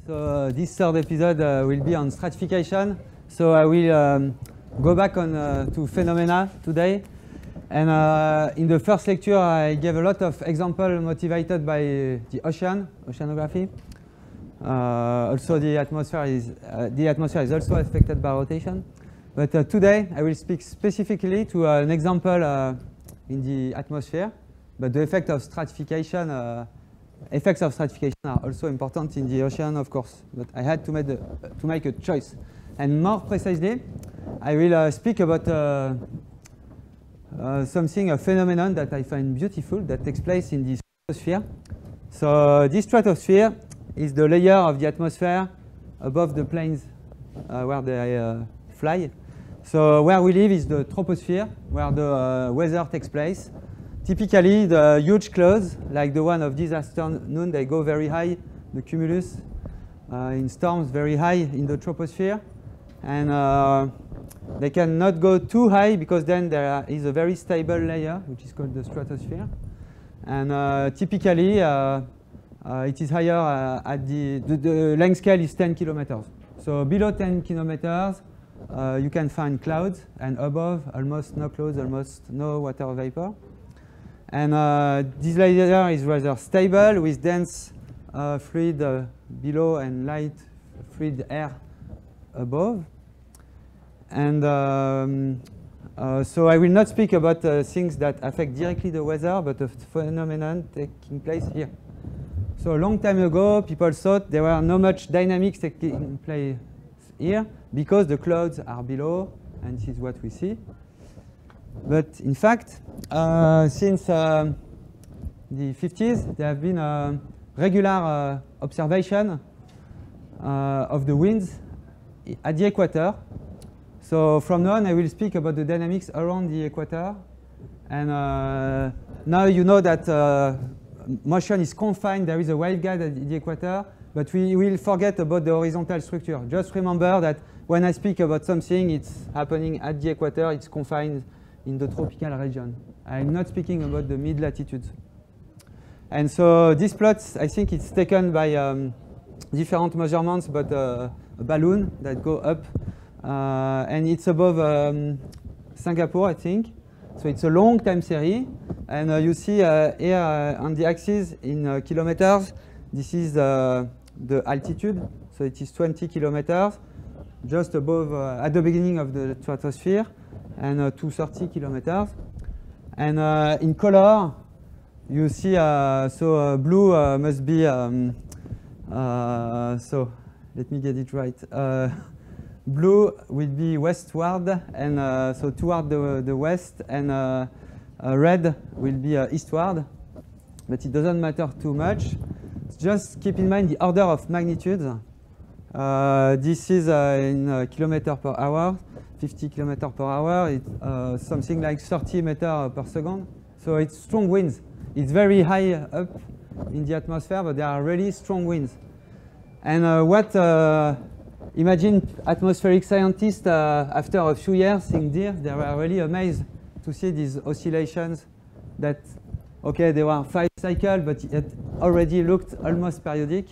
So this third episode will be on stratification. So I will go back on to phenomena today. And in the first lecture, I gave a lot of examples motivated by the oceanography. Also, the atmosphere is also affected by rotation. But today, I will speak specifically to an example in the atmosphere. But the effects of stratification are also important in the ocean, of course. But I had to make a choice. And more precisely, I will speak about a phenomenon that I find beautiful that takes place in the stratosphere. So this stratosphere is the layer of the atmosphere above the planes where they fly. So where we live is the troposphere, where the weather takes place. Typically, the huge clouds, like the one of this afternoon, they go very high, the cumulus, in storms very high in the troposphere. And they cannot go too high because then there is a very stable layer, which is called the stratosphere. And typically, it is higher at the length scale is 10 kilometers. So below 10 kilometers, you can find clouds, and above, almost no clouds, almost no water vapor. And this layer is rather stable with dense fluid below and light fluid air above. And so I will not speak about things that affect directly the weather, but a phenomenon taking place here. So a long time ago, people thought there were not much dynamics taking place here because the clouds are below, and this is what we see. But in fact, since the 50s, there have been regular observation of the winds at the equator. So from now on, I will speak about the dynamics around the equator. And now you know that motion is confined. There is a waveguide at the equator, but we will forget about the horizontal structure. Just remember that when I speak about something, it's happening at the equator, it's confined in the tropical region. I'm not speaking about the mid-latitudes. And so this plot, I think it's taken by different measurements, but a balloon that go up. And it's above Singapore, I think. So it's a long time series. And you see here on the axis in kilometers, this is the altitude. So it is 20 kilometers, just above, at the beginning of the stratosphere, and 230 kilometers. And in color, you see, blue must be, so let me get it right. Blue will be westward, and so toward the west, and red will be eastward. But it doesn't matter too much. Just keep in mind the order of magnitude. This is in kilometer per hour, 50 kilometers per hour. It's something like 30 meters per second. So it's strong winds. It's very high up in the atmosphere, but there are really strong winds. And imagine atmospheric scientists, after a few years seeing this, they were really amazed to see these oscillations that, okay, they were 5 cycles, but it already looked almost periodic.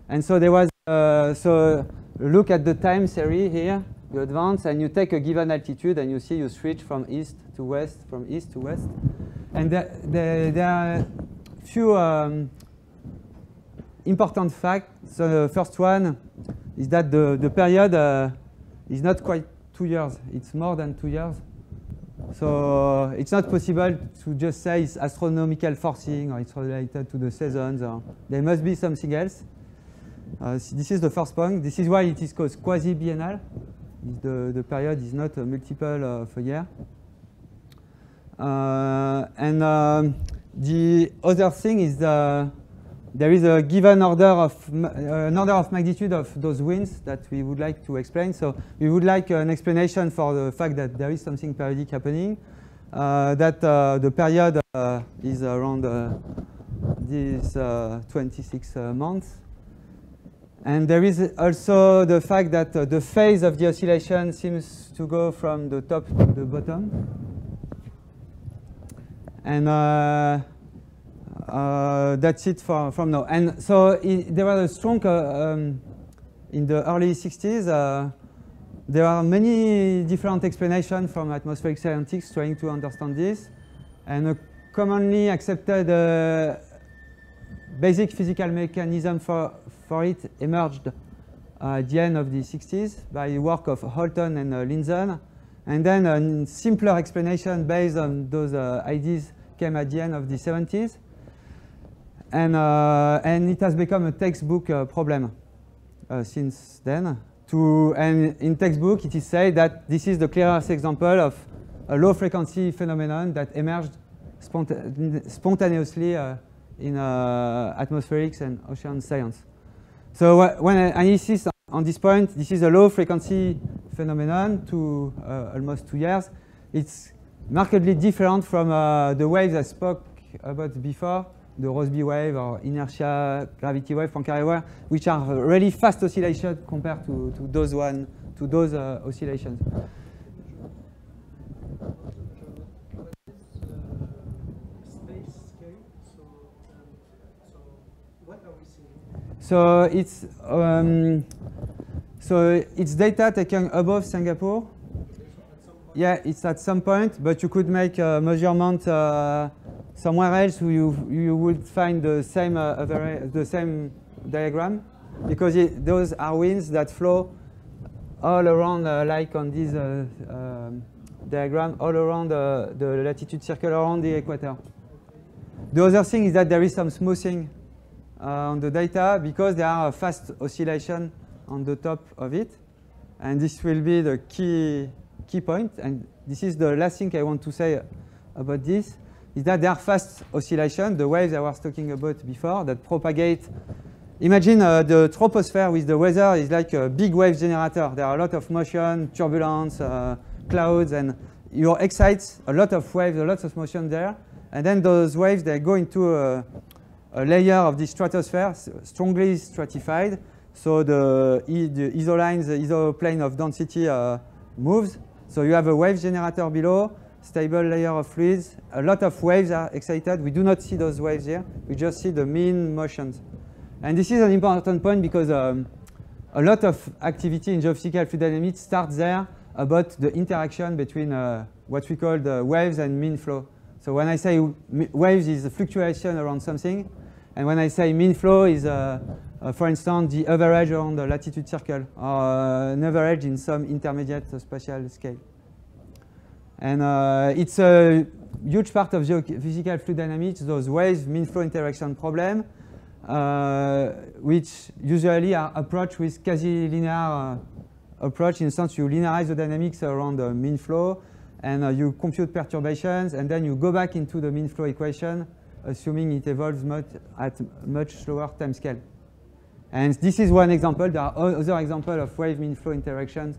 And so there was, so look at the time series here, you advance, and you take a given altitude, and you see you switch from east to west, from east to west. And there are few important facts. So the first one is that the period is not quite 2 years. It's more than 2 years. So it's not possible to just say it's astronomical forcing or it's related to the seasons. Or there must be something else. This is the first point. This is why it is called quasi-biennial. The period is not a multiple of a year. And the other thing is there is a given order of magnitude of those winds that we would like to explain. So we would like an explanation for the fact that there is something periodic happening, that the period is around these 26 months. And there is also the fact that the phase of the oscillation seems to go from the top to the bottom. And That's it from now. And so there was a strong, in the early 60s, there are many different explanations from atmospheric scientists trying to understand this. And a commonly accepted basic physical mechanism for it emerged at the end of the 60s by the work of Holton and Lindzen. And then a simpler explanation based on those ideas came at the end of the 70s. And it has become a textbook problem since then. And in textbook, it is said that this is the clearest example of a low-frequency phenomenon that emerged spontaneously in atmospherics and ocean science. So when I insist on this point, this is a low-frequency phenomenon to almost 2 years. It's markedly different from the waves I spoke about before, the Rossby wave or inertia gravity wave, Poincaré wave, which are really fast oscillations compared to those oscillations. So it's data taken above Singapore. Yeah, it's at some point, but you could make a measurement somewhere else. You would find the same diagram, because those are winds that flow all around, like on this diagram, all around the latitude circle around the equator. The other thing is that there is some smoothing on the data because there are a fast oscillation on the top of it, and this will be the key point. And this is the last thing I want to say about this, is that there are fast oscillations, the waves I was talking about before, that propagate. Imagine the troposphere with the weather is like a big wave generator. There are a lot of motion, turbulence, clouds, and you excite a lot of waves, a lot of motion there. And then those waves, they go into a layer of the stratosphere, strongly stratified. So the isolines, the isoplane of density moves. So you have a wave generator below, stable layer of fluids. A lot of waves are excited. We do not see those waves here. We just see the mean motions. And this is an important point because a lot of activity in geophysical fluid dynamics starts there about the interaction between what we call the waves and mean flow. So when I say waves is a fluctuation around something, and when I say mean flow is, for instance, the average around the latitude circle, or an average in some intermediate spatial scale. And it's a huge part of geophysical fluid dynamics, those waves mean flow interaction problem, which usually are approached with quasi-linear approach. In the sense, you linearize the dynamics around the mean flow, and you compute perturbations, and then you go back into the mean flow equation, assuming it evolves at much slower time scale. And this is one example. There are other examples of wave mean flow interactions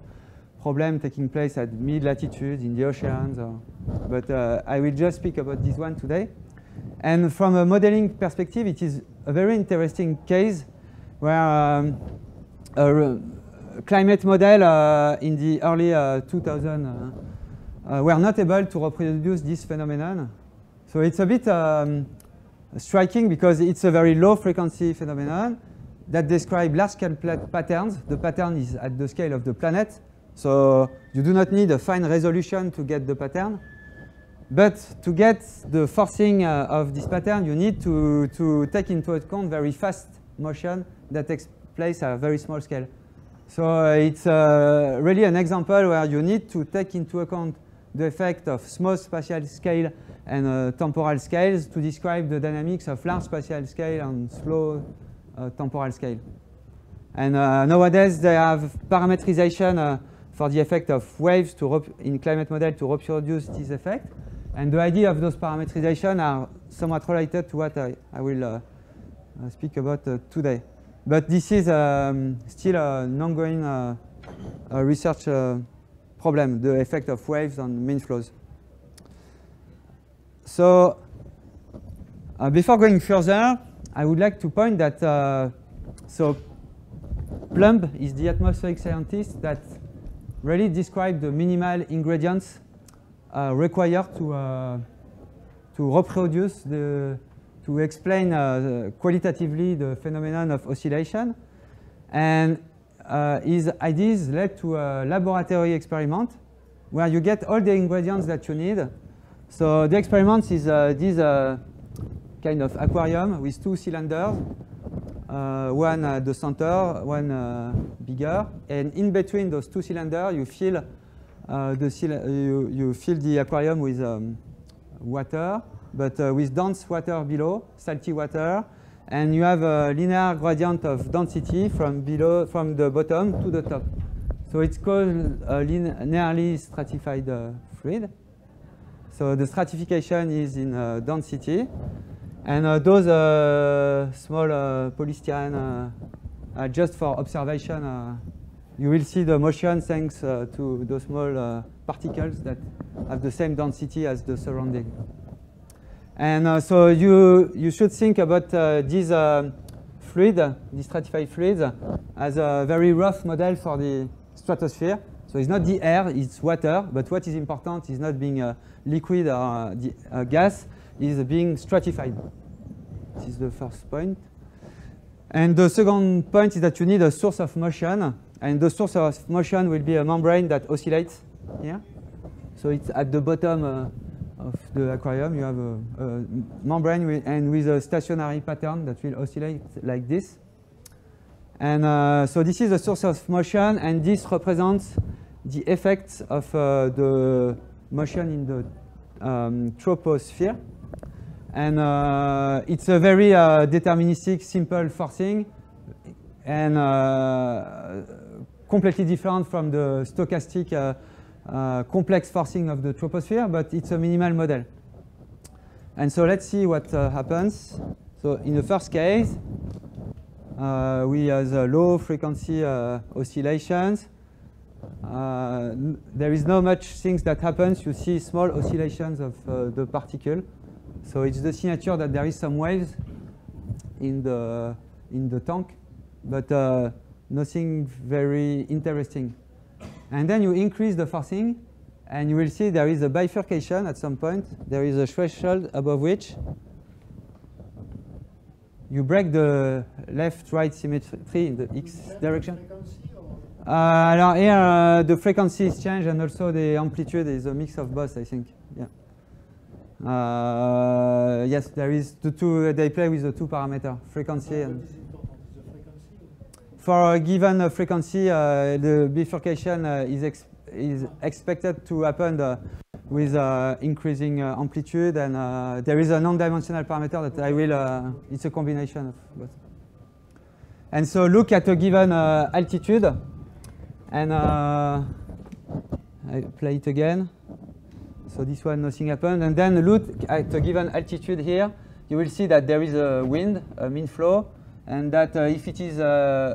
problem taking place at mid-latitudes in the oceans. But I will just speak about this one today. And from a modeling perspective, it is a very interesting case where a climate model in the early 2000s were not able to reproduce this phenomenon. So it's a bit striking because it's a very low frequency phenomenon that describes large-scale patterns. The pattern is at the scale of the planet. So you do not need a fine resolution to get the pattern. But to get the forcing of this pattern, you need to take into account very fast motion that takes place at a very small scale. So it's really an example where you need to take into account the effect of small spatial scale and temporal scales to describe the dynamics of large spatial scale and slow temporal scale. And nowadays they have parametrization for the effect of waves in climate model to reproduce this effect. And the idea of those parametrization are somewhat related to what I will speak about today. But this is still an ongoing research problem, the effect of waves on mean flows. So before going further, I would like to point that so Plumb is the atmospheric scientist that really described the minimal ingredients required to reproduce to explain qualitatively the phenomenon of oscillation. And his ideas led to a laboratory experiment where you get all the ingredients that you need. So the experiment is this kind of aquarium with 2 cylinders, one at the center, one bigger, and in between those 2 cylinders, you fill you fill the aquarium with water, but with dense water below, salty water, and you have a linear gradient of density from the bottom to the top. So it's called a linearly stratified fluid. So the stratification is in density, and those small polystyrene are just for observation. You will see the motion thanks to those small particles that have the same density as the surrounding. And so you should think about this fluid, this stratified fluid, as a very rough model for the stratosphere. So it's not the air, it's water, but what is important is not being liquid or gas, is being stratified. This is the first point. And the second point is that you need a source of motion, and the source of motion will be a membrane that oscillates here. So it's at the bottom of the aquarium. You have a membrane with a stationary pattern that will oscillate like this. And so this is a source of motion, and this represents the effects of the motion in the troposphere. And it's a very deterministic, simple forcing, and completely different from the stochastic complex forcing of the troposphere, but it's a minimal model. And so let's see what happens. So in the first case, we have low frequency oscillations. There is not much things that happens. You see small oscillations of the particle. So it's the signature that there is some waves in the tank, but nothing very interesting. And then you increase the forcing, and you will see there is a bifurcation at some point. There is a threshold above which you break the left-right symmetry in the x direction. Alors here the frequency is changed, and also the amplitude is a mix of both, I think. Yeah. Yes, there is the two. They play with the two parameters, frequency and. For a given frequency, the bifurcation is expected to happen with increasing amplitude, and there is a non-dimensional parameter that I will. It's a combination of both. And so look at a given altitude, and I play it again. So this one, nothing happened. And then look at a given altitude here. You will see that there is a wind, a mean flow, and that if it is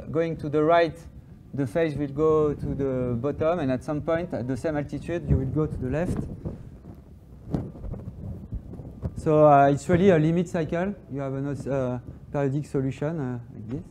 going to the right, the phase will go to the bottom, and at some point at the same altitude, you will go to the left. So it's really a limit cycle. You have a periodic solution like this.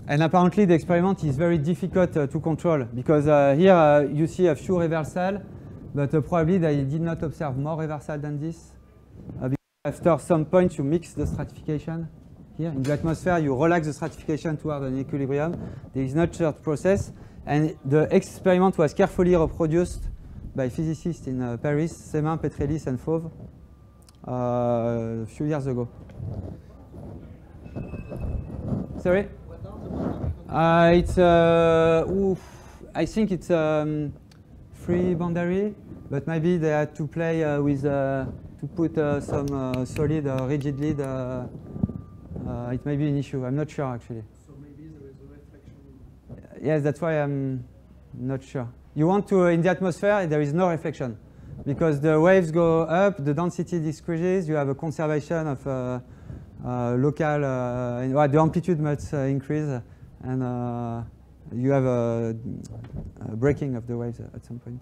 And apparently the experiment is very difficult to control, because here you see a few reversals, but probably they did not observe more reversals than this. Because after some point you mix the stratification. Here in the atmosphere you relax the stratification toward an equilibrium. There is not shared process, and the experiment was carefully reproduced by physicists in Paris, Semin, Petrelis, and Fauve a few years ago. Sorry? It's I think it's free boundary, but maybe they had to play with to put some solid rigid lead. It may be an issue. I'm not sure actually. So maybe there is a reflection. Yes, that's why I'm not sure. You want to in the atmosphere there is no reflection, because the waves go up, the density decreases. You have a conservation of local. The amplitude must increase. And you have a breaking of the waves at some point.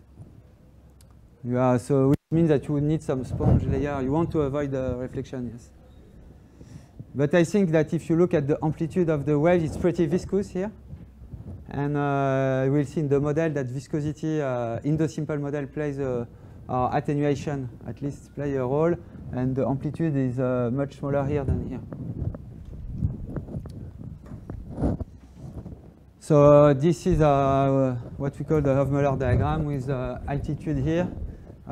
So which means that you would need some sponge layer. You want to avoid the reflection, yes. But I think that if you look at the amplitude of the wave, it's pretty viscous here. And we'll see in the model that viscosity in the simple model plays attenuation, at least play a role. And the amplitude is much smaller here than here. So this is what we call the Hofmöller diagram with altitude here.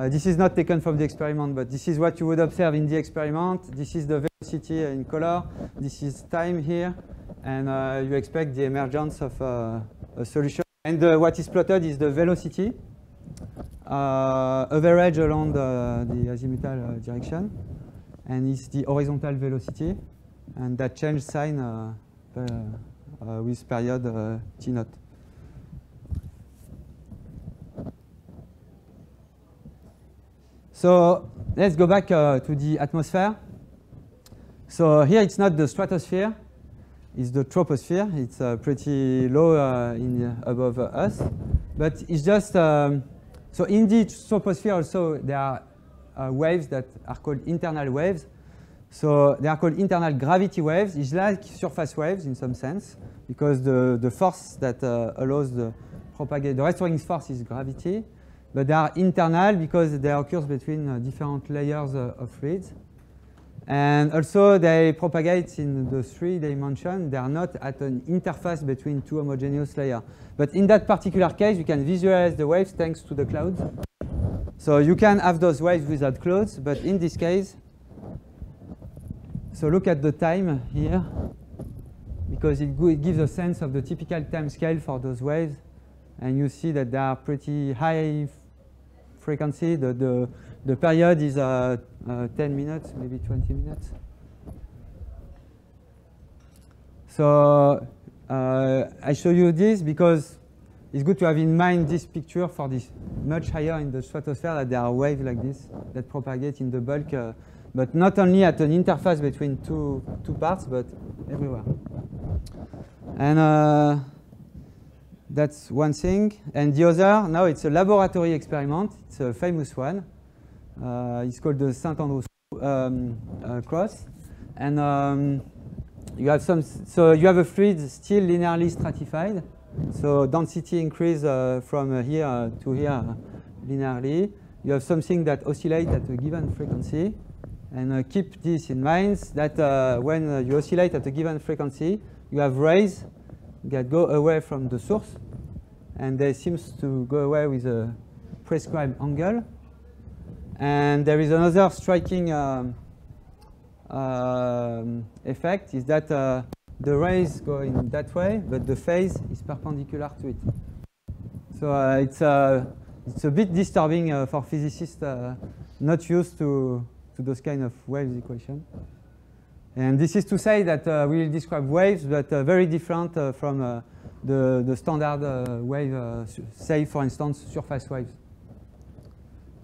This is not taken from the experiment, but this is what you would observe in the experiment. This is the velocity in color. This is time here. And you expect the emergence of a solution. And what is plotted is the velocity, average along the azimuthal direction. And it's the horizontal velocity. And that change sign with period t0. So let's go back to the atmosphere. So here it's not the stratosphere, it's the troposphere. It's pretty low above us. But it's just, so in the troposphere also there are waves that are called internal waves. So they are called internal gravity waves. It's like surface waves in some sense, because the force that allows the restoring force is gravity. But they are internal because they occur between different layers of fluids. And also they propagate in the 3 dimensions. They are not at an interface between two homogeneous layers. But in that particular case, you can visualize the waves thanks to the clouds. So you can have those waves without clouds, but in this case, so look at the time here, because it gives a sense of the typical time scale for those waves. And you see that they are pretty high frequency. The period is 10 minutes, maybe 20 minutes. So I show you this because it's good to have in mind this picture for this much higher in the stratosphere, that there are waves like this that propagate in the bulk, but not only at an interface between two parts, but everywhere. And that's one thing. And the other, now it's a laboratory experiment. It's a famous one. It's called the Saint-Andrews cross. And you have so you have a fluid still linearly stratified. So density increase from here to here linearly. You have something that oscillates at a given frequency. And keep this in mind, that when you oscillate at a given frequency, you have rays that go away from the source. And they seem to go away with a prescribed angle. And there is another striking effect, is that the rays go in that way, but the phase is perpendicular to it. So it's a bit disturbing for physicists not used to those kind of waves equation. And this is to say that we will describe waves, but very different from the standard wave, say for instance surface waves.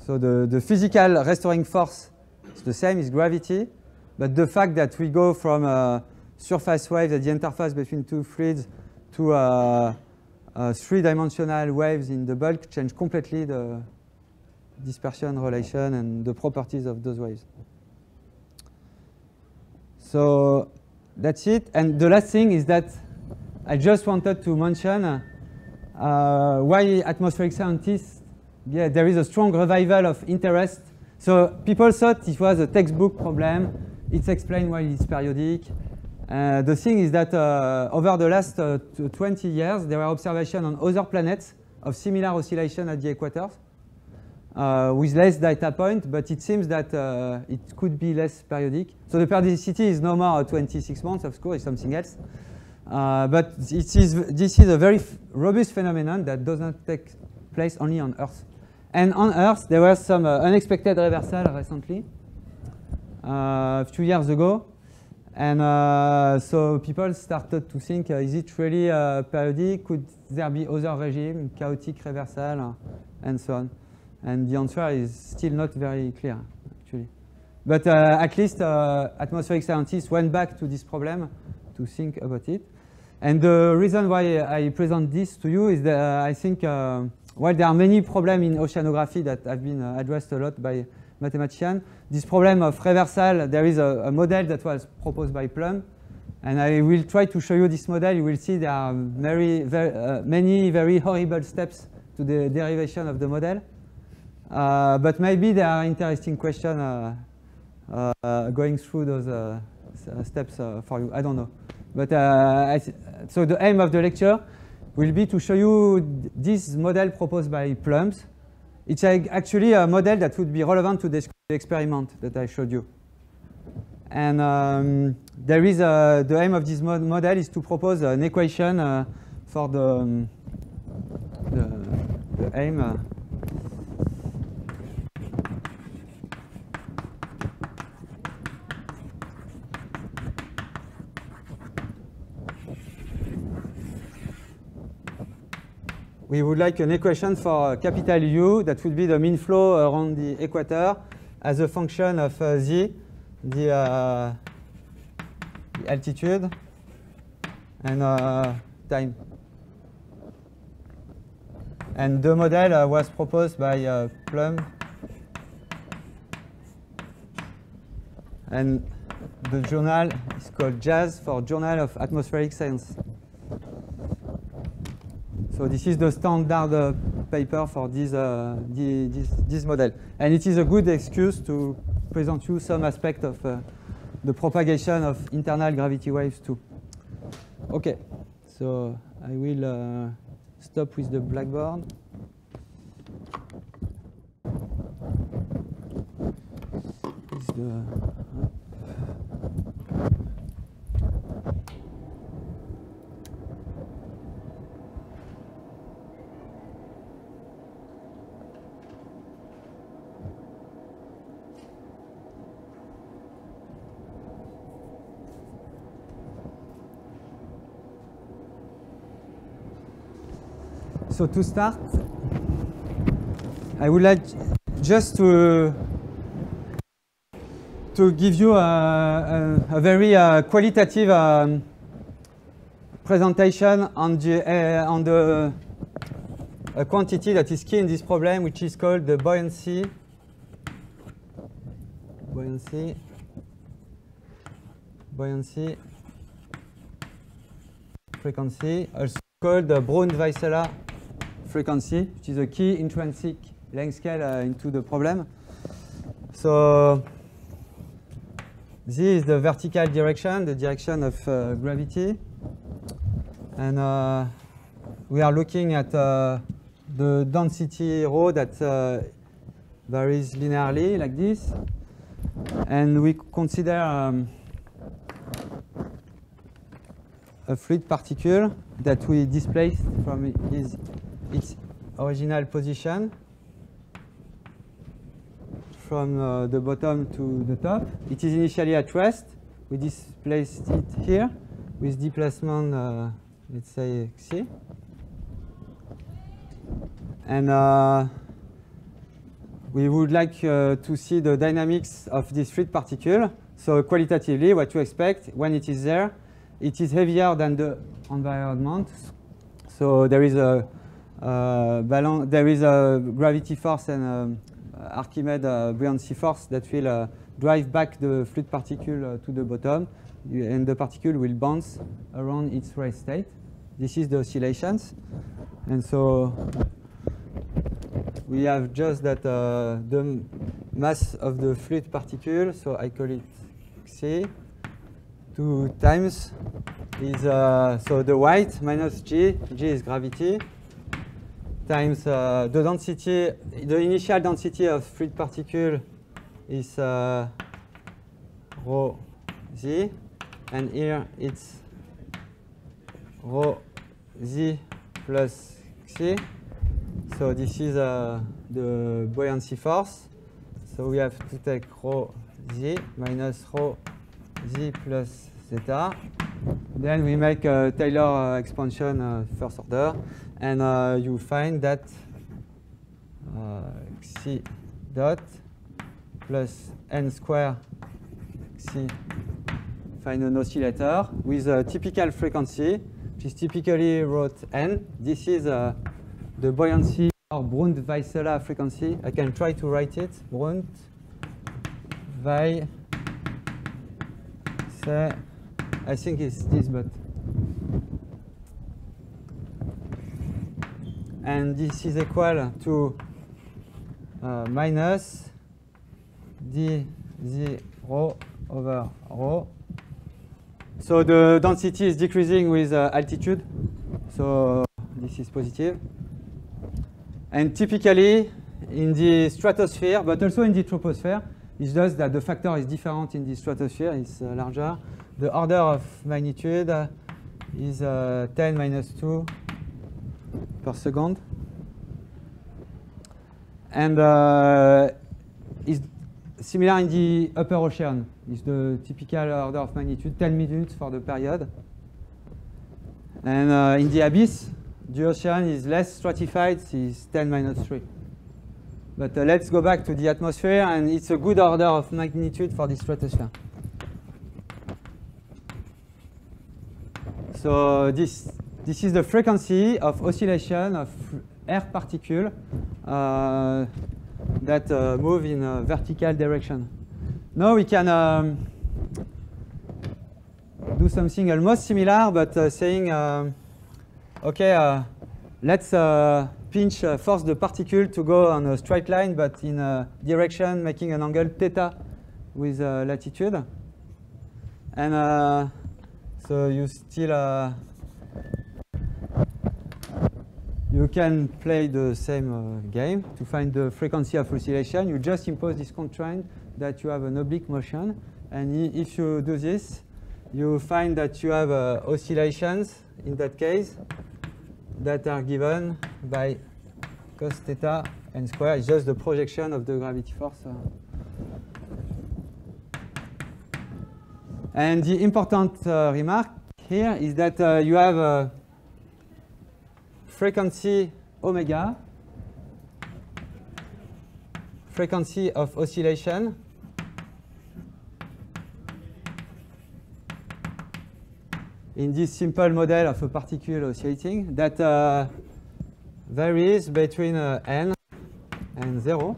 So the physical restoring force is the same, is gravity, but the fact that we go from surface waves at the interface between two fluids to 3-dimensional waves in the bulk change completely the dispersion relation and the properties of those waves. So that's it. And the last thing is that I just wanted to mention why atmospheric scientists, there is a strong revival of interest. So people thought it was a textbook problem. It's explained why it's periodic. The thing is that over the last 20 years, there were observations on other planets of similar oscillation at the equator with less data point, but it seems that it could be less periodic. So the periodicity is no more 26 months, of course, it's something else. But this is a very robust phenomenon that doesn't take place only on Earth. And on Earth, there was some unexpected reversal recently, a few years ago. And so people started to think, is it really periodic? Could there be other regime, chaotic reversal, and so on? And the answer is still not very clear, actually. But at least atmospheric scientists went back to this problem to think about it. And the reason why I present this to you is that I think while there are many problems in oceanography that have been addressed a lot by mathematician. This problem of reversal, there is a model that was proposed by Plum. And I will try to show you this model. You will see there are many very horrible steps to the derivation of the model. But maybe there are interesting questions going through those steps for you. I don't know. But so the aim of the lecture will be to show you this model proposed by Plum. It's actually a model that would be relevant to the experiment that I showed you. And there is the aim of this model is to propose an equation for the aim. We would like an equation for capital U that would be the mean flow around the equator as a function of z, the altitude, and time. And the model was proposed by Plum. And the journal is called JASS, for Journal of Atmospheric Science. So this is the standard paper for this model. And it is a good excuse to present you some aspect of the propagation of internal gravity waves too. Okay, so I will stop with the blackboard. So to start, I would like just to give you a very qualitative presentation on the quantity that is key in this problem, which is called the buoyancy frequency, also called the Braun-Weisseler frequency, which is a key intrinsic length scale into the problem. So this is the vertical direction, the direction of gravity. And we are looking at the density rho that varies linearly like this. And we consider a fluid particle that we displace from its original position from the bottom to the top. It is initially at rest. We displaced it here with displacement, let's say, xi. And we would like to see the dynamics of this fluid particle. So qualitatively, what you expect when it is there, it is heavier than the environment. So there is a gravity force and Archimedes buoyancy force that will drive back the fluid particle to the bottom, and the particle will bounce around its rest state. This is the oscillations. And so we have just that the mass of the fluid particle, so I call it xi, 2 times is so the white minus g is gravity, times the density, the initial density of fluid particle is rho z, and here it's rho z plus xi. So this is the buoyancy force. So we have to take rho z minus rho z plus theta. Then we make a Taylor expansion first order, and you find that xi dot plus n square xi, find an oscillator with a typical frequency, which is typically wrote n. This is the buoyancy or Braun-Weisseler frequency. I can try to write it. Braun by, say, I think it's this, but, and this is equal to minus d0 over rho. So the density is decreasing with altitude, so this is positive. And typically in the stratosphere, but also in the troposphere, it's just that the factor is different in the stratosphere, it's larger. The order of magnitude is 10 minus 2 per second. And it's similar in the upper ocean. It's the typical order of magnitude, 10 minutes for the period. And in the abyss, the ocean is less stratified, it's 10 minus 3. But let's go back to the atmosphere, and it's a good order of magnitude for the stratosphere. So this is the frequency of oscillation of air particles that move in a vertical direction. Now we can do something almost similar, but saying, okay, let's force the particle to go on a straight line, but in a direction making an angle theta with latitude. And so you still you can play the same game to find the frequency of oscillation. You just impose this constraint that you have an oblique motion, and if you do this, you find that you have oscillations in that case that are given by cos theta n square. It's just the projection of the gravity force. And the important remark here is that you have a frequency omega, frequency of oscillation, in this simple model of a particle oscillating that varies between n and 0.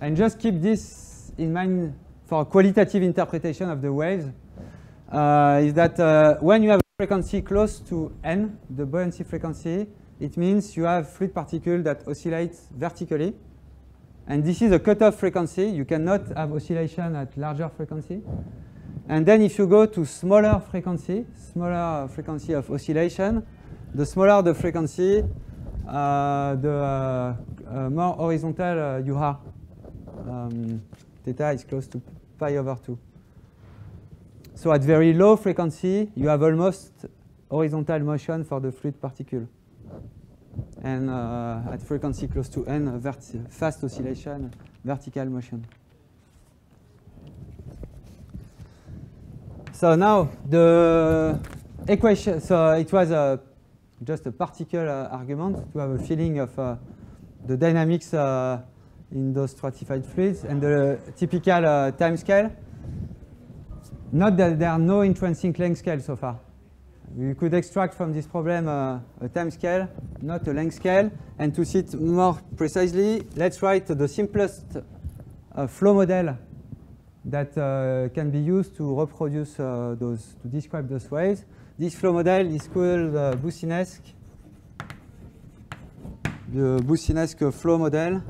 And just keep this in mind for qualitative interpretation of the waves, is that when you have a frequency close to n, the buoyancy frequency, it means you have fluid particle that oscillates vertically. And this is a cutoff frequency. You cannot have oscillation at larger frequency. And then if you go to smaller frequency of oscillation, the smaller the frequency, the more horizontal you are. Theta is close to pi over 2. So at very low frequency, you have almost horizontal motion for the fluid particle. And at frequency close to n, fast oscillation, vertical motion. So now the equation, so it was just a particle argument to have a feeling of the dynamics in those stratified fluids and the typical time scale. Not that there are no intrinsic length scale so far. We could extract from this problem a time scale, not a length scale. And to see it more precisely, let's write the simplest flow model that can be used to reproduce to describe those waves. This flow model is called Boussinesq, the Boussinesq flow model.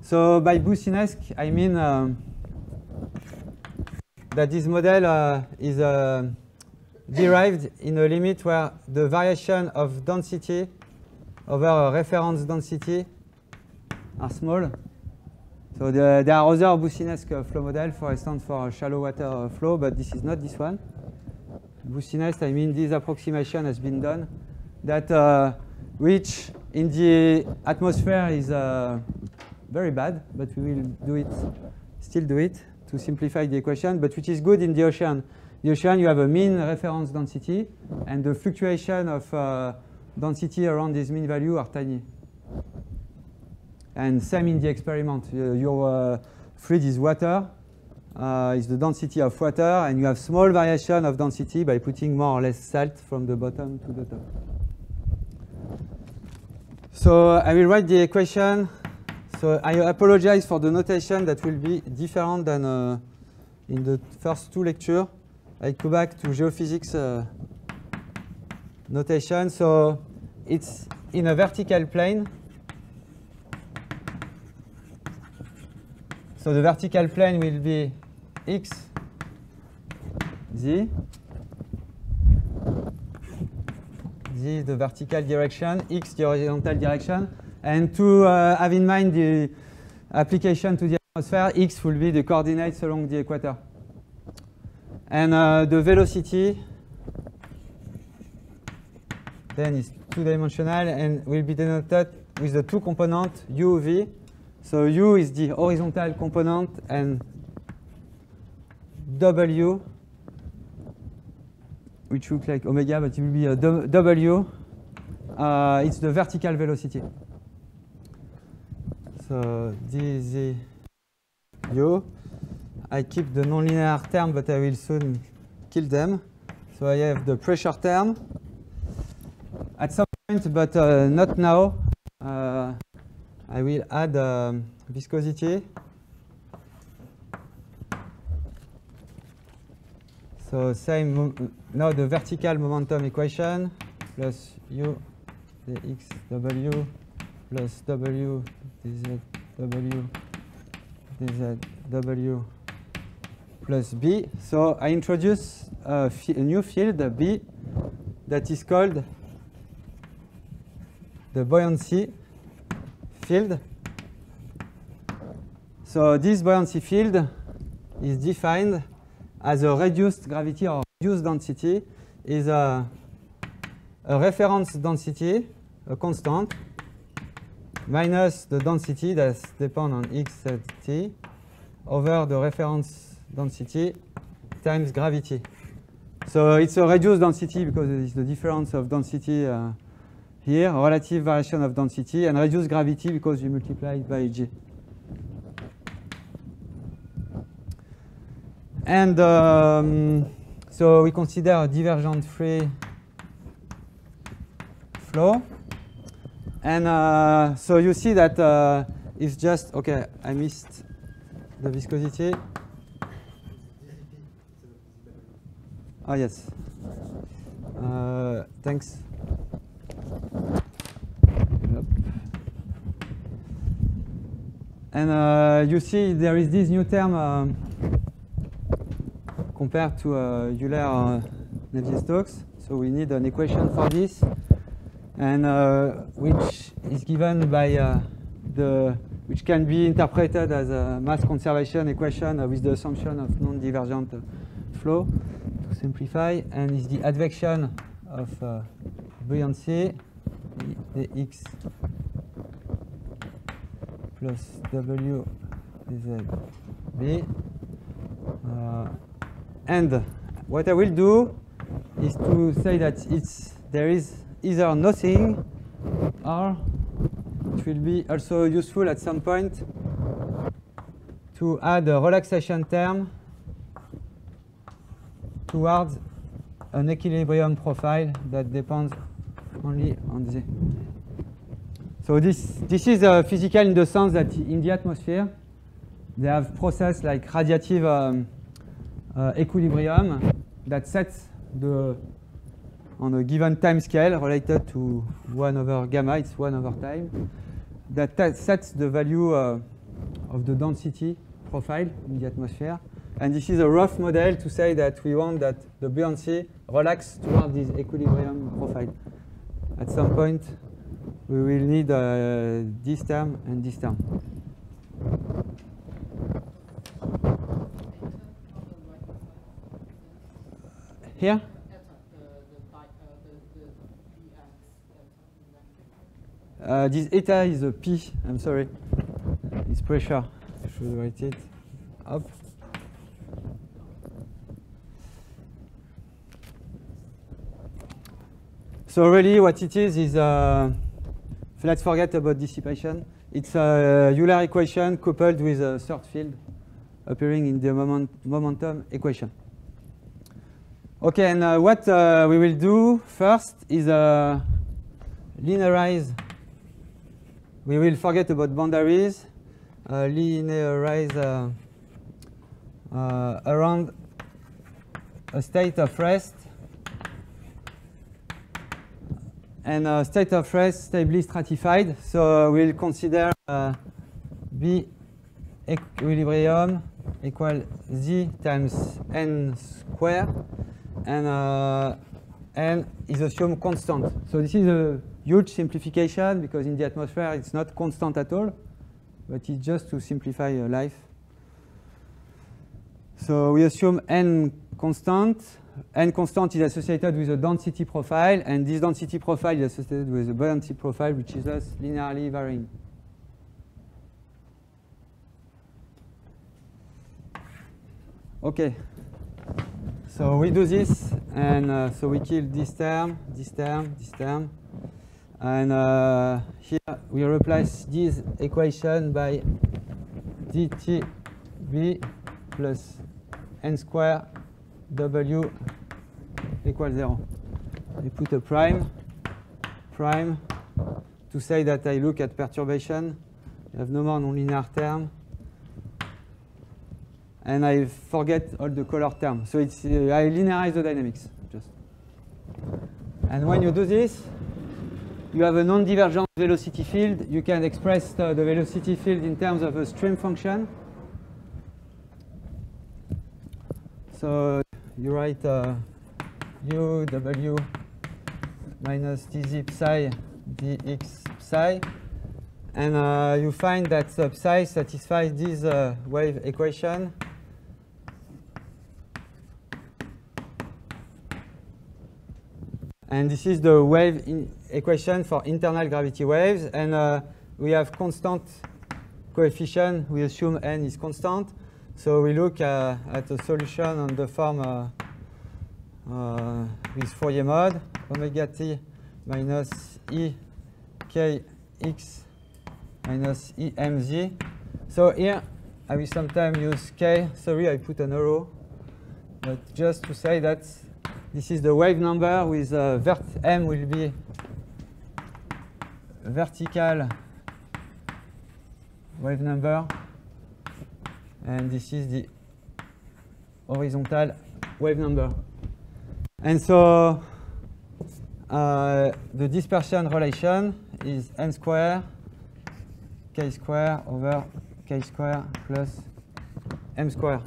So by Boussinesq, I mean that this model is derived in a limit where the variation of density over a reference density are small. So there are other Boussinesq flow models, for instance, for shallow water flow, but this is not this one. Boussinesq, I mean this approximation has been done, that which in the atmosphere is very bad, but we will still do it to simplify the equation, but which is good in the ocean. The ocean, you have a mean reference density, and the fluctuation of density around this mean value are tiny. And same in the experiment. Your fluid is water, is the density of water, and you have small variation of density by putting more or less salt from the bottom to the top. So I will write the equation. So I apologize for the notation that will be different than in the first two lectures. I go back to geophysics notation. So it's in a vertical plane. So the vertical plane will be x, z. Z is the vertical direction, x the horizontal direction. And to have in mind the application to the atmosphere, x will be the coordinates along the equator. And the velocity then is two-dimensional and will be denoted with the two components u, v. So u is the horizontal component and w, which looks like omega, but it will be a w. It's the vertical velocity. So dz u. I keep the nonlinear term, but I will soon kill them. So I have the pressure term. At some point, but not now, I will add viscosity. So same, now the vertical momentum equation plus u dxw plus w dzw dzw plus b. So I introduce a new field, b, that is called the buoyancy field. So this buoyancy field is defined as a reduced gravity or reduced density, is a reference density, a constant, minus the density that depends on x at t over the reference density times gravity. So it's a reduced density because it's the difference of density here, relative variation of density, and reduced gravity because you multiply it by g. And so we consider a divergent free flow. And so you see that it's just, okay, I missed the viscosity. Oh, yes. Thanks. And you see there is this new term compared to Euler-Navier-Stokes. So we need an equation for this, and which is given by which can be interpreted as a mass conservation equation with the assumption of non-divergent flow, to simplify, and is the advection of buoyancy, dx plus w dz b. And what I will do is to say that there is either nothing, or it will be also useful at some point to add a relaxation term towards an equilibrium profile that depends only on z. So this is physical in the sense that in the atmosphere they have process like radiative equilibrium that sets on a given time scale related to 1 over gamma, it's 1 over time, that sets the value of the density profile in the atmosphere. And this is a rough model to say that we want that the buoyancy relax toward this equilibrium profile. At some point, we will need this term and this term. Here? This eta is a P, I'm sorry. It's pressure. I should write it up. So really what it is let's forget about dissipation. It's a Euler equation coupled with a third field appearing in the momentum equation. Okay, and what we will do first is linearize. We will forget about boundaries linearize around a state of rest and a state of rest stably stratified. So we'll consider B equilibrium equal Z times n square, and n is assumed constant. So this is a huge simplification because in the atmosphere it's not constant at all, but it's just to simplify life. So we assume n constant. N constant is associated with a density profile, and this density profile is associated with a buoyancy profile, which is thus linearly varying. Okay. So we do this, and so we kill this term, this term, this term. And here we replace this equation by dTB plus n square W equals 0. We put a prime to say that I look at perturbation. I have no more nonlinear term. And I forget all the color terms. So it's I linearize the dynamics just. And when you do this, you have a non-divergent velocity field. You can express the velocity field in terms of a stream function. So you write uw minus dz psi dx psi, and you find that psi satisfies this wave equation. And this is the wave equation for internal gravity waves. And we have constant coefficient. We assume n is constant. So we look at a solution on the form with Fourier mode, omega t minus e kx minus e mz. So here I will sometimes use k. Sorry, I put an arrow. But just to say that this is the wave number with m will be vertical wave number, and this is the horizontal wave number. And so the dispersion relation is n square k square over k square plus m square.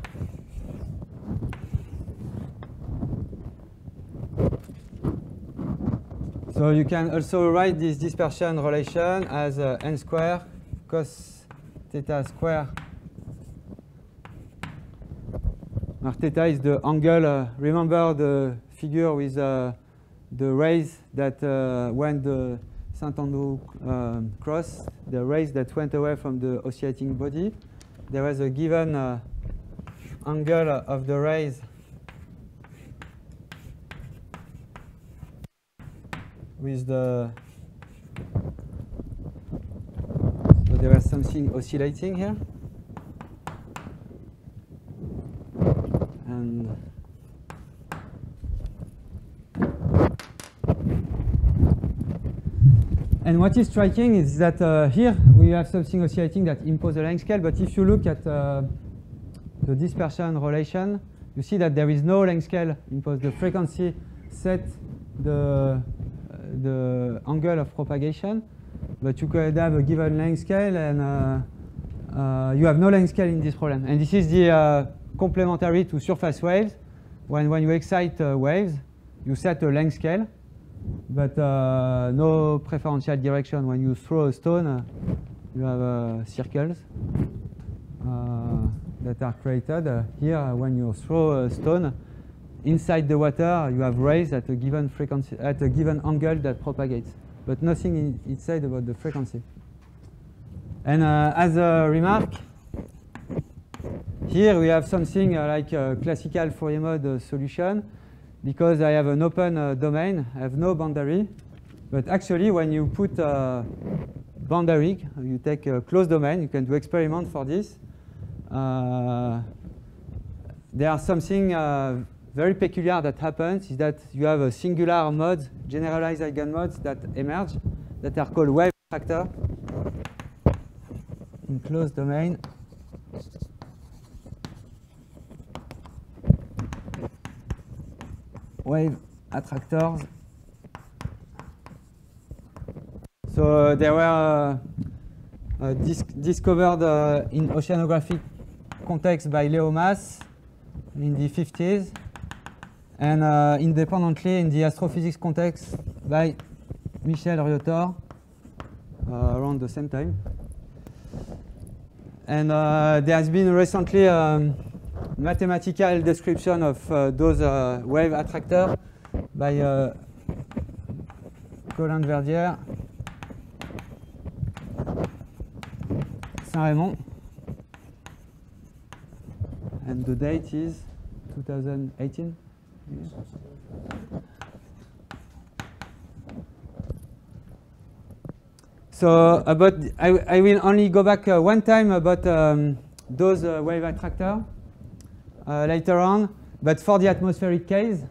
So you can also write this dispersion relation as n square cos theta square. Now, theta is the angle. Remember the figure with the rays that when the Saint-Andrew cross, the rays that went away from the oscillating body. There was a given angle of the rays with the, so there was something oscillating here, and what is striking is that here we have something oscillating that imposes a length scale, but if you look at the dispersion relation, you see that there is no length scale imposed. The frequency set the angle of propagation, but you could have a given length scale, and you have no length scale in this problem. And this is the complementary to surface waves. When you excite waves, you set a length scale, but no preferential direction. When you throw a stone, you have circles that are created. Here, when you throw a stone, inside the water, you have rays at a given frequency, at a given angle that propagates, but nothing is said about the frequency. And as a remark, here we have something like a classical Fourier mode solution, because I have an open domain, I have no boundary. But actually, when you put a boundary, you take a closed domain, you can do experiment for this. There are something very peculiar that happens, is that you have a singular modes, generalized eigenmodes that emerge, that are called wave attractor. in closed domain. Wave attractors. So they were discovered in oceanographic context by Leo Mas in the 50s, and independently in the astrophysics context by Michel Riotor around the same time. And there has been recently mathematical description of those wave attractors by Colin Verdière, Saint-Raymond, and the date is 2018. So I will only go back one time about those wave attractors later on, but for the atmospheric case,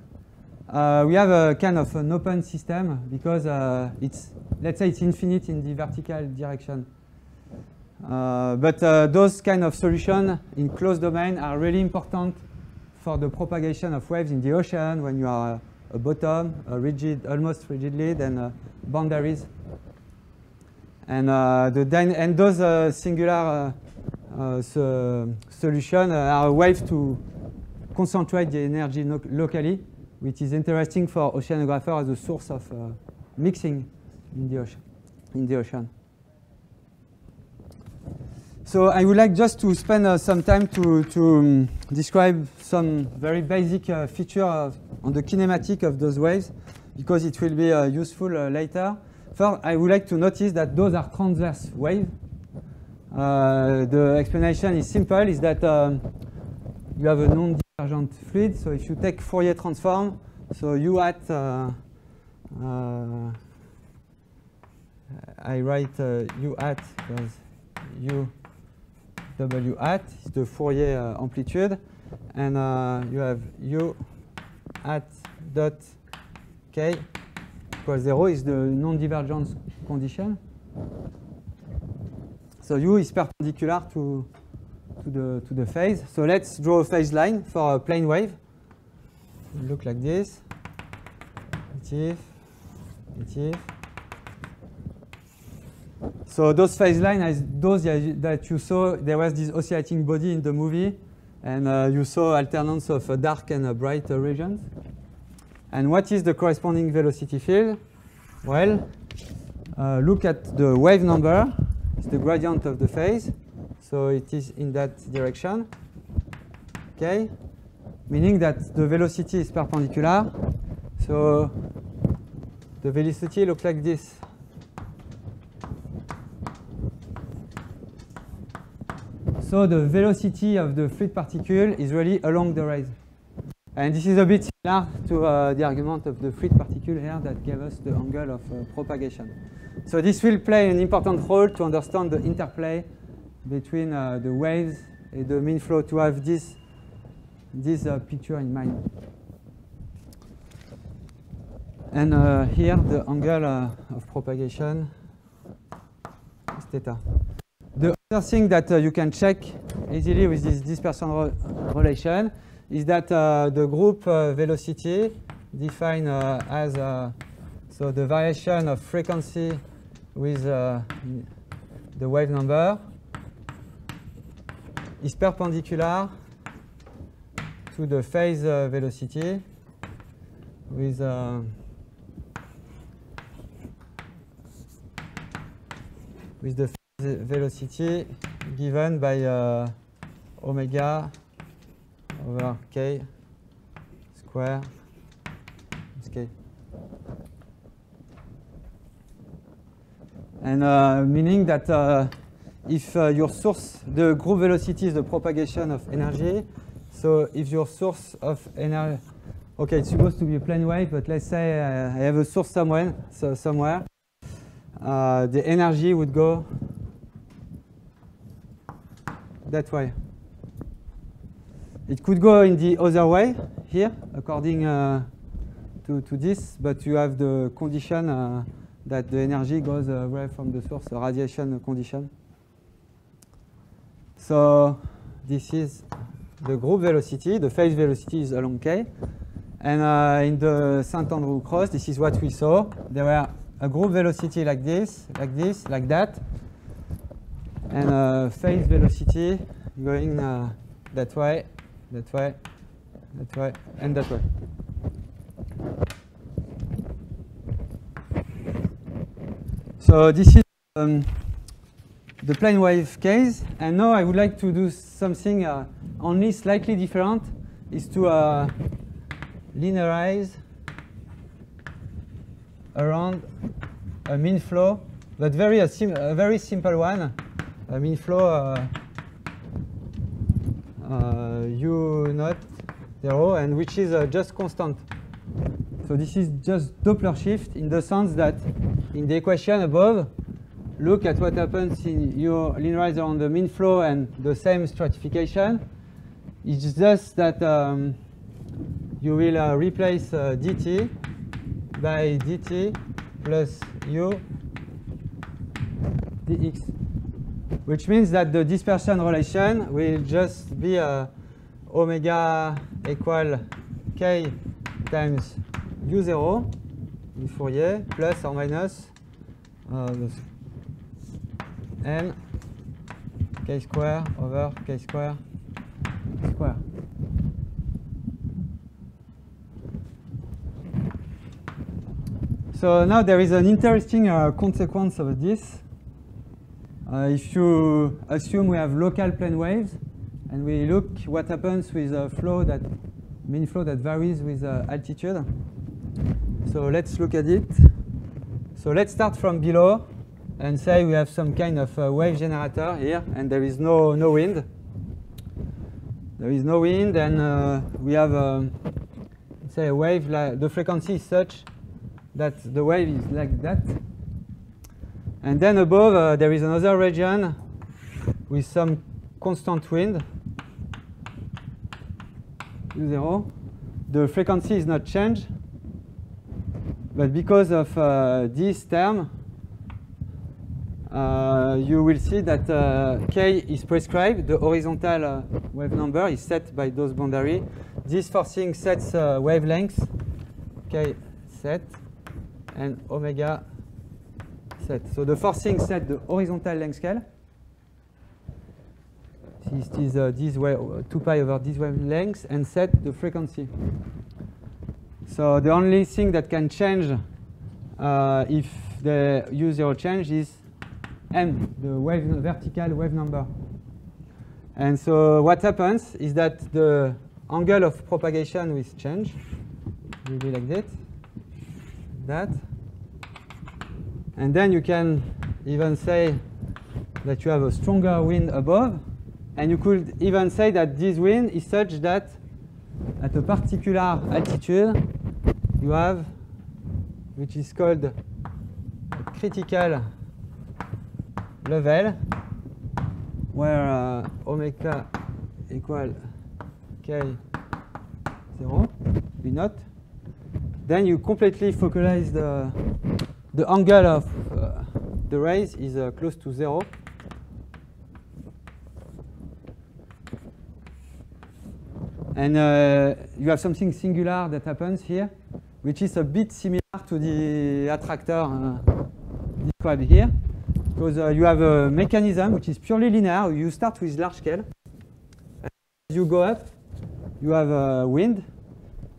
we have a kind of an open system because let's say it's infinite in the vertical direction. But those kind of solutions in closed domain are really important for the propagation of waves in the ocean when you are a bottom, a rigid, almost rigidly, then boundaries. And those singular solutions are a way to concentrate the energy locally, which is interesting for oceanographers as a source of mixing in the ocean. So I would like just to spend some time to describe some very basic feature on the kinematic of those waves, because it will be useful later. First, I would like to notice that those are transverse waves. The explanation is simple, is that you have a non-divergent fluid. So if you take Fourier transform, so U at, I write U at because U W at is the Fourier amplitude, and you have U at dot K equals 0 is the non-divergence condition. So U is perpendicular to the phase. So let's draw a phase line for a plane wave. It look like this. Negative, negative. So those phase lines, those that you saw, there was this oscillating body in the movie, and you saw alternance of dark and bright regions. And what is the corresponding velocity field? Well, look at the wave number. It's the gradient of the phase. So it is in that direction. Okay? Meaning that the velocity is perpendicular. So the velocity looks like this. So the velocity of the fluid particle is really along the rays. And this is a bit similar to the argument of the fluid particle here that gave us the angle of propagation. So this will play an important role to understand the interplay between the waves and the mean flow, to have this picture in mind. And here the angle of propagation is theta. The other thing that you can check easily with this dispersion relation is that the group velocity defined as so the variation of frequency with the wave number is perpendicular to the phase velocity with the phase velocity given by omega over k square k. And meaning that if your source, the group velocity is the propagation of energy, so if your source of energy, okay, it's supposed to be a plane wave, but let's say I have a source somewhere, the energy would go that way. It could go in the other way here, according to this, but you have the condition that the energy goes away from the source, a radiation condition. So this is the group velocity. The phase velocity is along k. And in the Saint-Andrew cross, this is what we saw. There were a group velocity like this, like that. And phase velocity going that way, that way, that way, and that way. So this is the plane wave case. And now I would like to do something only slightly different, is to linearize around a mean flow, but a very simple one, a mean flow u naught 0, and which is just constant. So this is just Doppler shift in the sense that in the equation above, look at what happens in your linearize around the mean flow and the same stratification. It's just that you will replace dt by dt plus u dx, which means that the dispersion relation will just be omega equal k times u0 in Fourier plus or minus n k square over k square square. So now there is an interesting consequence of this. If you assume we have local plane waves, and we look what happens with a flow that mean flow that varies with altitude. So let's look at it. So let's start from below and say we have some kind of wave generator here, and there is no wind. There is no wind, and we have say a wave. The frequency is such that the wave is like that. And then above, there is another region with some constant wind, u0. The frequency is not changed, but because of this term, you will see that k is prescribed. The horizontal wave number is set by those boundary. This forcing sets wavelengths, k set, and omega set. So the forcing set the horizontal length scale. This is this way 2 pi over this wavelength, and set the frequency. So the only thing that can change if the u0 change is m, the vertical wave number. And so what happens is that the angle of propagation will change. It will be like that. And then you can even say that you have a stronger wind above. And you could even say that this wind is such that at a particular altitude, you have, which is called a critical level, where omega equal k 0, v naught. Then you completely focalize the angle of the rays is close to 0. And you have something singular that happens here, which is a bit similar to the attractor described here, because you have a mechanism which is purely linear. You start with large scale. As you go up, you have wind,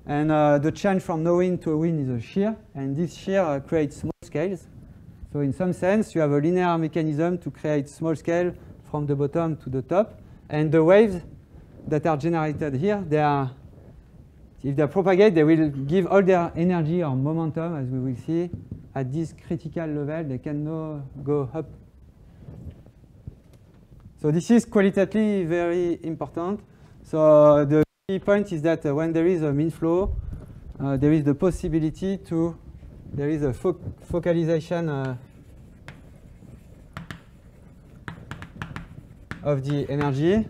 and the change from no wind to a wind is a shear, and this shear creates small scales. So in some sense, you have a linear mechanism to create small scale from the bottom to the top, and the waves that are generated here, if they propagate, they will give all their energy or momentum, as we will see, at this critical level. They cannot go up. So this is qualitatively very important. So the key point is that when there is a mean flow, there is the possibility to, there is a focalization of the energy.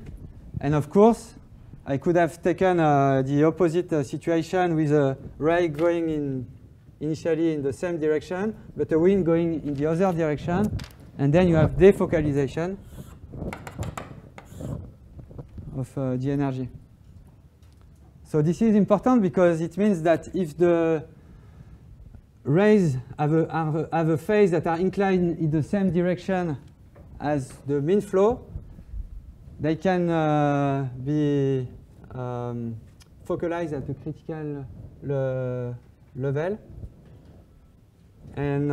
And of course, I could have taken the opposite situation with a ray going initially in the same direction, but a wind going in the other direction. And then you have defocalization. of the energy. So this is important because it means that if the rays have a phase that are inclined in the same direction as the mean flow, they can be focalized at the critical level. And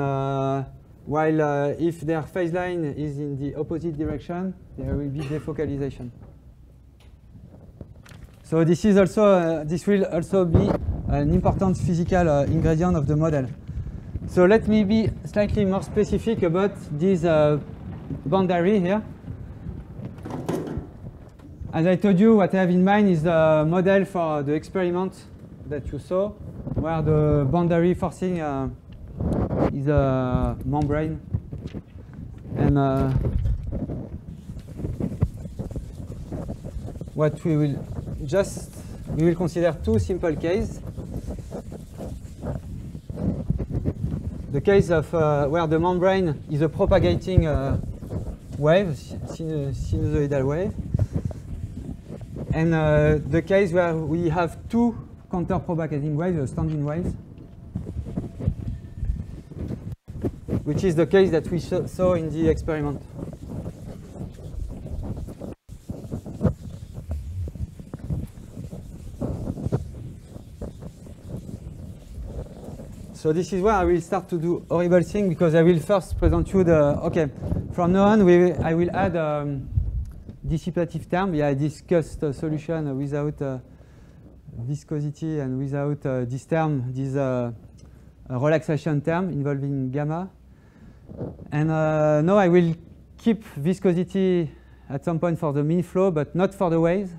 while if their phase line is in the opposite direction, there will be defocalization. So this is also this will also be an important physical ingredient of the model. So let me be slightly more specific about this boundary here. As I told you, what I have in mind is the model for the experiment that you saw, where the boundary forcing is a membrane. And what we will consider two simple cases. The case of where the membrane is a propagating wave, sinusoidal wave, and the case where we have two counter-propagating waves, standing waves, which is the case that we saw in the experiment. So this is where I will start to do horrible thing, because I will first present you the, okay, from now on I will add dissipative term. Yeah, I discussed a solution without viscosity and without this term, this relaxation term involving gamma. And now I will keep viscosity at some point for the mean flow, but not for the waves.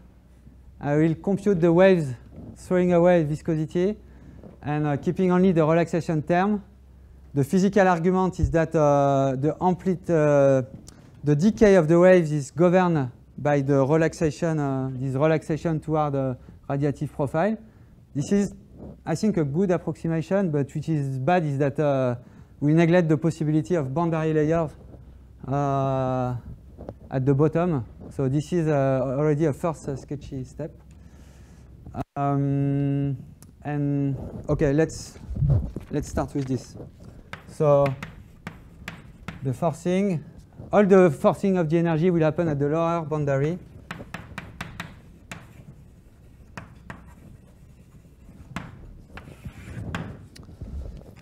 I will compute the waves throwing away viscosity, and keeping only the relaxation term. The physical argument is that the decay of the waves is governed by the relaxation, this relaxation toward the radiative profile. This is, I think, a good approximation, but which is bad is that we neglect the possibility of boundary layers at the bottom. So this is already a first sketchy step. And okay, let's start with this. So the forcing, all the forcing of the energy will happen at the lower boundary.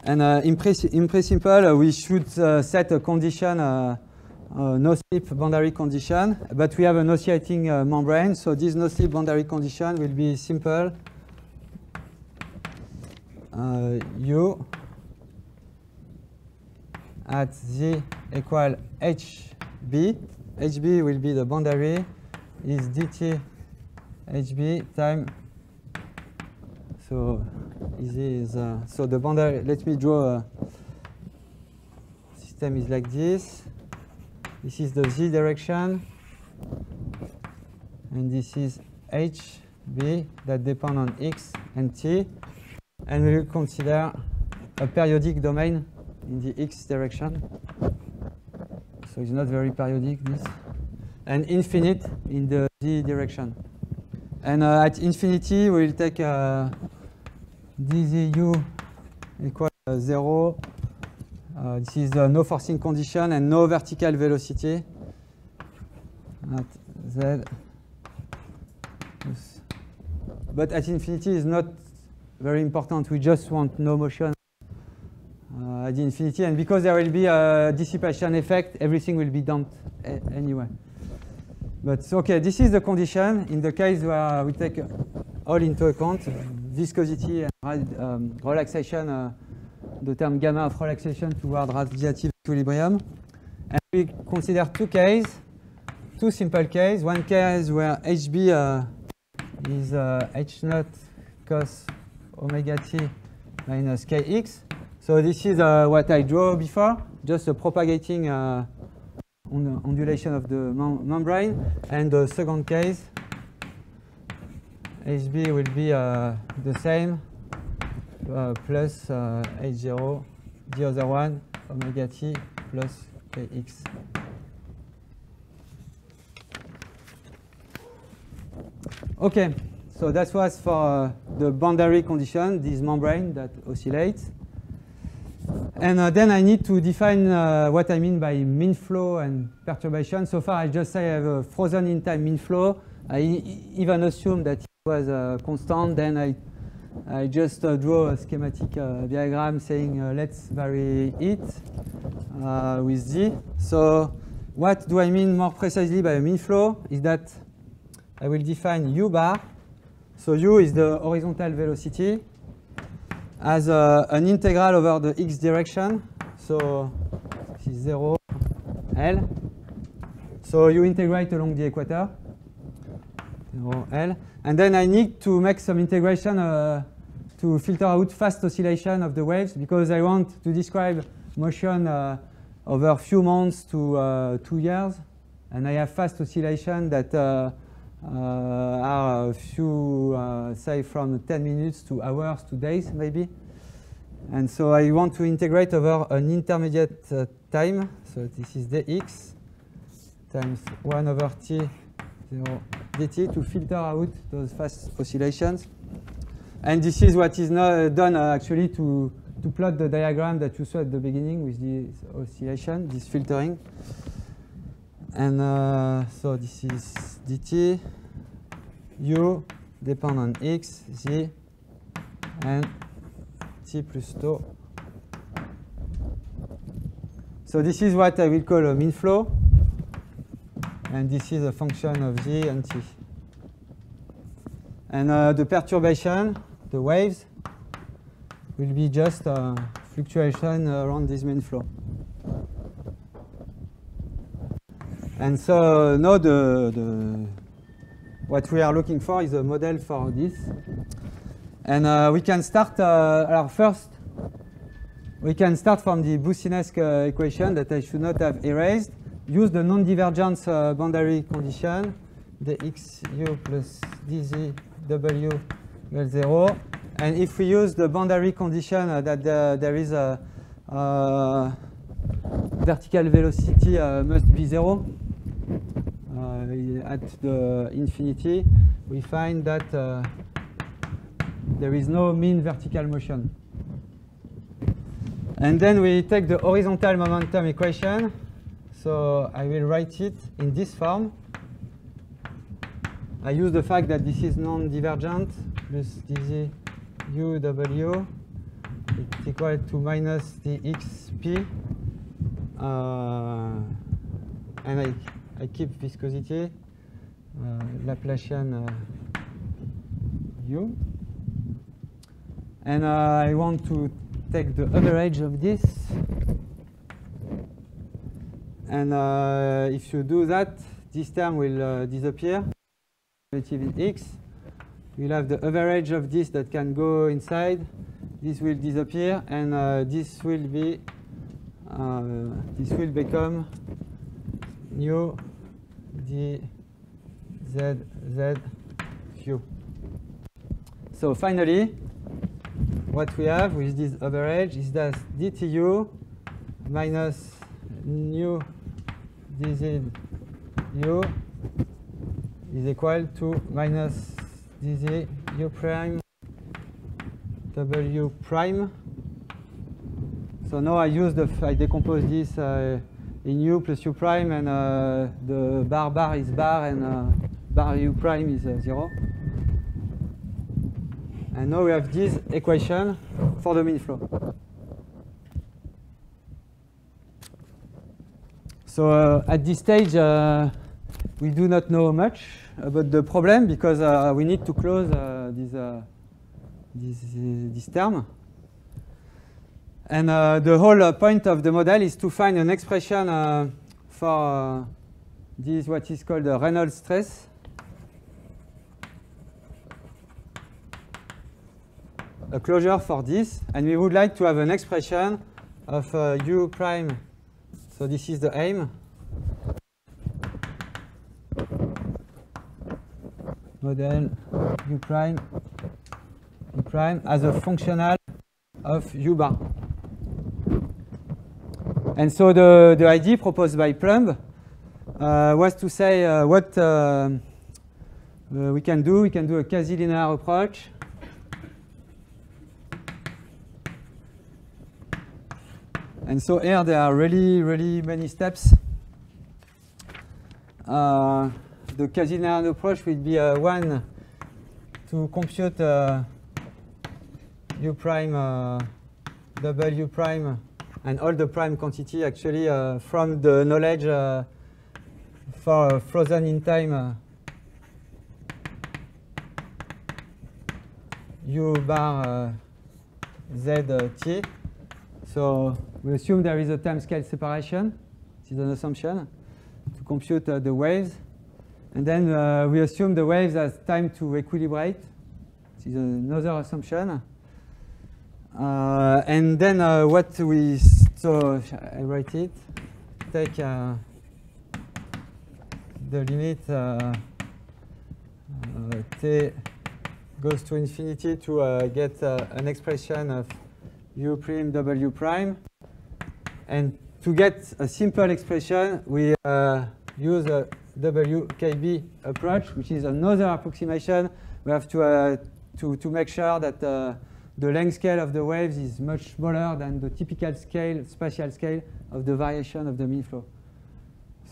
And in principle, we should set a condition, no-slip boundary condition, but we have an oscillating membrane, so this no-slip boundary condition will be simple. U at Z equal HB. HB will be the boundary, is dt HB time. So easy is so the boundary. Let me draw a system is like this. This is the Z direction, and this is HB that depend on X and T. And we will consider a periodic domain in the X direction. So it's not very periodic, this. And infinite in the Z direction. And at infinity, we will take dZu equal 0. This is the no forcing condition and no vertical velocity at Z. But at infinity is not very important. We just want no motion at the infinity, and because there will be a dissipation effect, everything will be dumped anyway. But okay, this is the condition in the case where we take all into account, viscosity and relaxation, the term gamma of relaxation toward radiative equilibrium. And we consider two simple cases. One case where HB is H0 cos omega t minus kx. So this is what I drew before, just a propagating ondulation of the membrane. And the second case, HB will be the same, plus H0, the other one, omega t plus kx. Okay, so that was for the boundary condition, this membrane that oscillates. And then I need to define what I mean by mean flow and perturbation. So far, I just say I have a frozen in time mean flow. I even assume that it was constant. Then I just draw a schematic diagram saying let's vary it with Z. So what do I mean more precisely by a mean flow is that I will define U bar. So U is the horizontal velocity as an integral over the x direction. So this is 0, L. So you integrate along the equator, 0, L. And then I need to make some integration to filter out fast oscillation of the waves because I want to describe motion over few months to 2 years. And I have fast oscillation that are a few, say, from 10 minutes to hours to days, maybe. And so I want to integrate over an intermediate time. So this is dx times 1 over t 0 dt to filter out those fast oscillations. And this is what is done actually to plot the diagram that you saw at the beginning with this oscillation, this filtering. And so this is dt, u depend on x, z, and t plus tau. So this is what I will call a mean flow. And this is a function of z and t. And the perturbation, the waves, will be just a fluctuation around this mean flow. And so now what we are looking for is a model for this. And we can start, first, we can start from the Boussinesq equation that I should not have erased. Use the non-divergence boundary condition, dxu plus dzw equals 0. And if we use the boundary condition that there is a vertical velocity must be 0 at the infinity, we find that there is no mean vertical motion. And then we take the horizontal momentum equation. So I will write it in this form. I use the fact that this is non-divergent plus dz uw it's equal to minus dxp. And I keep viscosity, Laplacian u. And I want to take the average of this. And if you do that, this term will disappear. Relative in x. We'll have the average of this that can go inside. This will disappear, and this will become nu dz q. So finally, what we have with this average is that dtu minus nu dz u is equal to minus dz u prime w prime. So now I decompose this in u plus u prime, and the bar is bar, and bar u prime is 0. And now we have this equation for the mean flow. So at this stage, we do not know much about the problem because we need to close this term. And the whole point of the model is to find an expression for this, what is called the Reynolds stress. A closure for this. And we would like to have an expression of u prime. So this is the aim. Model u prime as a functional of u bar. And so the idea proposed by Plumb was to say we can do a quasi-linear approach. And so here there are really many steps. The quasi-linear approach will be one to compute u prime, double u prime, and all the prime quantity actually from the knowledge for frozen in time u bar z t. So we assume there is a time scale separation. This is an assumption to compute the waves. And then we assume the waves has time to equilibrate. This is another assumption. And then what we, so I write it, take the limit t goes to infinity to get an expression of u prime w prime. And to get a simple expression, we use a WKB approach, which is another approximation. We have to make sure that the length scale of the waves is much smaller than the typical scale, spatial scale of the variation of the mean flow.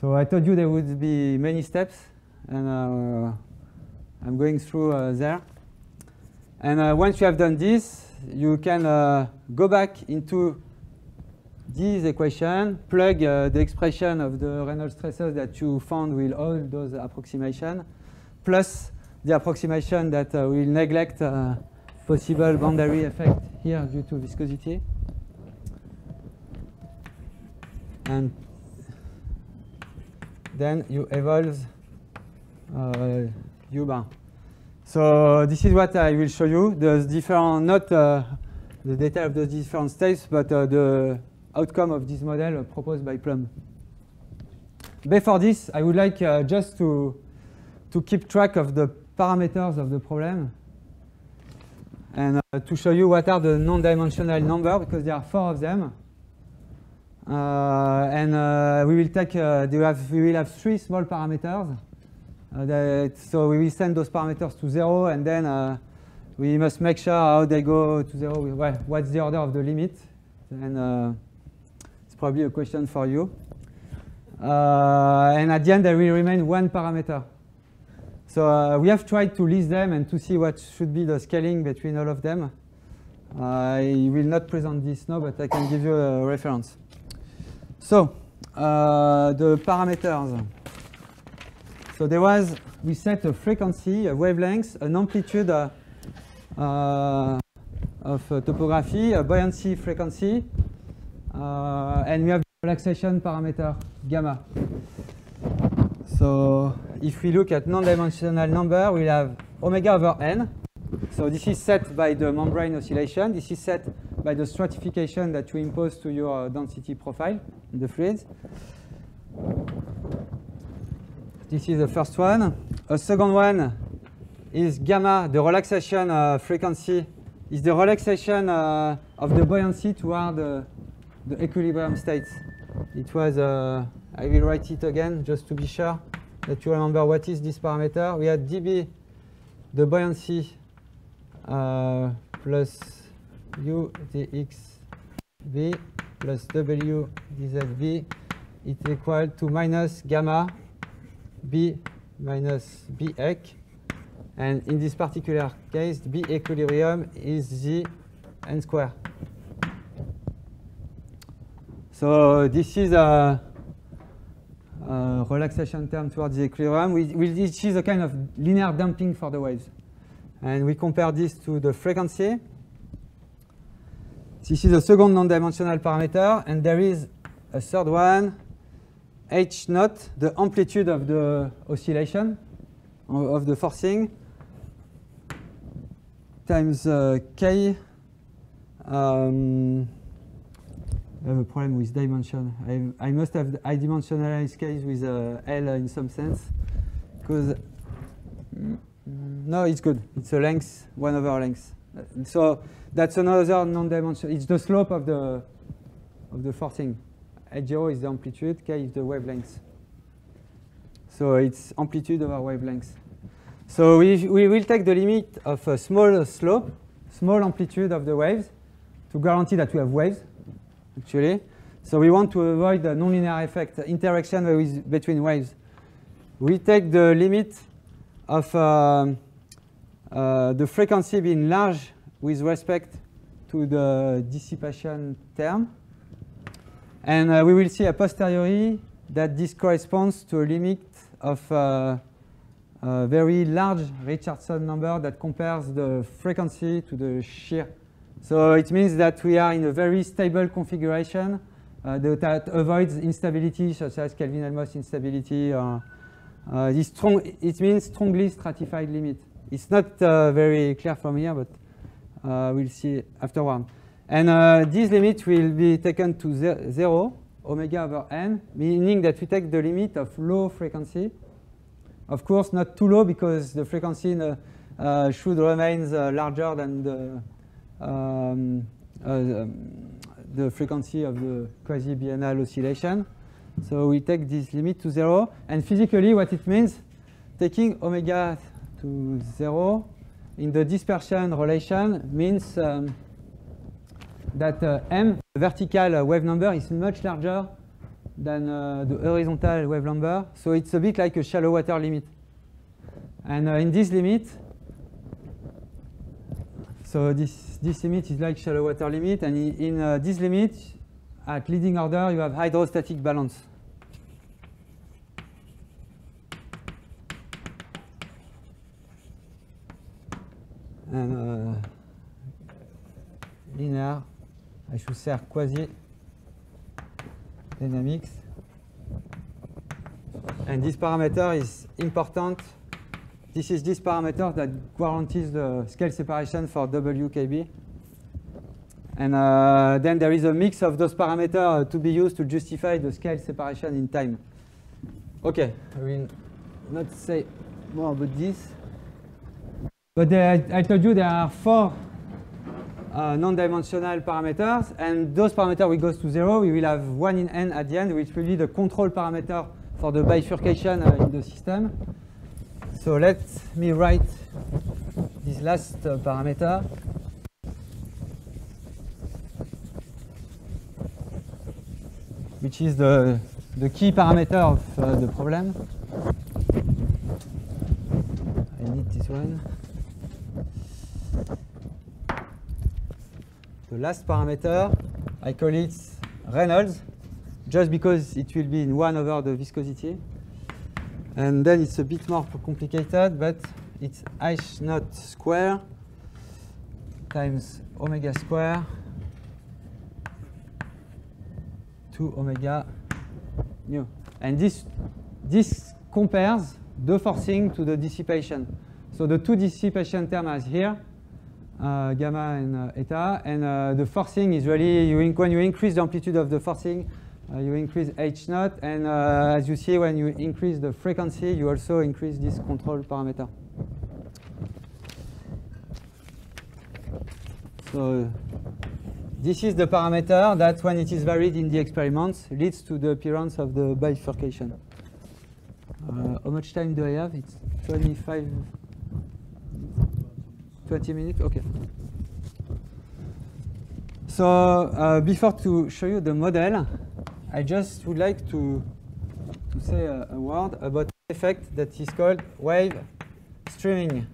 So I told you there would be many steps, and I'm going through there. And once you have done this, you can go back into this equation, plug the expression of the Reynolds stresses that you found with all those approximations, plus the approximation that will neglect possible boundary effect here due to viscosity. And then you evolve u bar. So this is what I will show you. There's different, not the detail of the different states, but the outcome of this model proposed by Plum. Before this, I would like just to keep track of the parameters of the problem and to show you what are the non-dimensional numbers, because there are 4 of them. And we will take, we will have 3 small parameters. So we will send those parameters to 0, and then we must make sure how they go to 0. Well, what's the order of the limit? And it's probably a question for you. And at the end, there will remain 1 parameter. So we have tried to list them and to see what should be the scaling between all of them. I will not present this now, but I can give you a reference. So the parameters. So there was, we set a frequency, a wavelength, an amplitude of topography, a buoyancy frequency, and we have the relaxation parameter, gamma. So if we look at non-dimensional number, we'll have omega over n. So this is set by the membrane oscillation. This is set by the stratification that you impose to your density profile in the fluids. This is the first one. A second one is gamma. The relaxation frequency is the relaxation of the buoyancy toward the equilibrium state. It was, I will write it again just to be sure that you remember what is this parameter. We had dB, the buoyancy, plus u dxv plus w dzv is equal to minus gamma b minus b ec, and in this particular case, b equilibrium is z n square. So this is a relaxation term towards the equilibrium. This is a kind of linear damping for the waves, and we compare this to the frequency. This is the second non-dimensional parameter, and there is a third one. H naught, the amplitude of the oscillation, of the forcing, times K. I have a problem with dimension. I must have the high dimensionalized case with L in some sense, because no, it's good. It's a length, 1 over length. So that's another non-dimensional. It's the slope of the forcing. H0 is the amplitude, K is the wavelength. So it's amplitude over wavelength. So we will take the limit of a small slope, small amplitude of the waves, to guarantee that we have waves, actually. So we want to avoid the nonlinear effect, interaction between waves. We take the limit of the frequency being large with respect to the dissipation term. And we will see a posteriori that this corresponds to a limit of a very large Richardson number that compares the frequency to the shear. So it means that we are in a very stable configuration that avoids instability, such as Kelvin-Helmholtz instability. It means strongly stratified limit. It's not very clear from here, but we'll see afterward. And this limit will be taken to 0, omega over n, meaning that we take the limit of low frequency. Of course, not too low, because the frequency should remain larger than the frequency of the quasi-biennial oscillation. So we take this limit to 0. And physically, what it means, taking omega to 0 in the dispersion relation means that m, the vertical wave number, is much larger than the horizontal wave number. So it's a bit like a shallow water limit. And in this limit, so this limit is like shallow water limit. And in this limit, at leading order, you have hydrostatic balance. And linear, I should say quasi-dynamics. And this parameter is important. This is this parameter that guarantees the scale separation for WKB. And then there is a mix of those parameters to be used to justify the scale separation in time. Okay, I will not say more about this. But I told you there are 4 non-dimensional parameters, and those parameters will go to 0. We will have 1 in n at the end, which will be the control parameter for the bifurcation in the system. So let me write this last parameter. Which is the key parameter of the problem. I need this one. The last parameter, I call it Reynolds, just because it will be in 1 over the viscosity. And then it's a bit more complicated, but it's H naught square times omega square to omega nu. And this compares the forcing to the dissipation. So the 2 dissipation terms here, gamma and eta, and the forcing is really, when you increase the amplitude of the forcing, you increase H naught, and as you see, when you increase the frequency, you also increase this control parameter. So this is the parameter that, when it is varied in the experiments, leads to the appearance of the bifurcation. How much time do I have? It's 20 minutes? Okay. So before to show you the model, I just would like to say a word about an effect that is called wave streaming.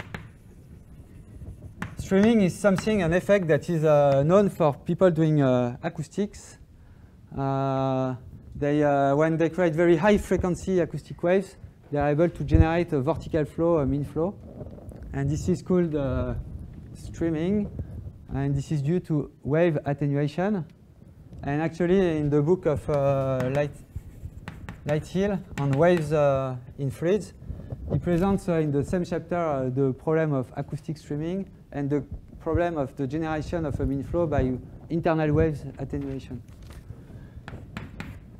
Streaming is an effect that is known for people doing acoustics. When they create very high frequency acoustic waves, they are able to generate a vertical flow, a mean flow. And this is called streaming. And this is due to wave attenuation. And actually, in the book of Lighthill on waves in fluids, he presents in the same chapter the problem of acoustic streaming and the problem of the generation of a mean flow by internal waves attenuation.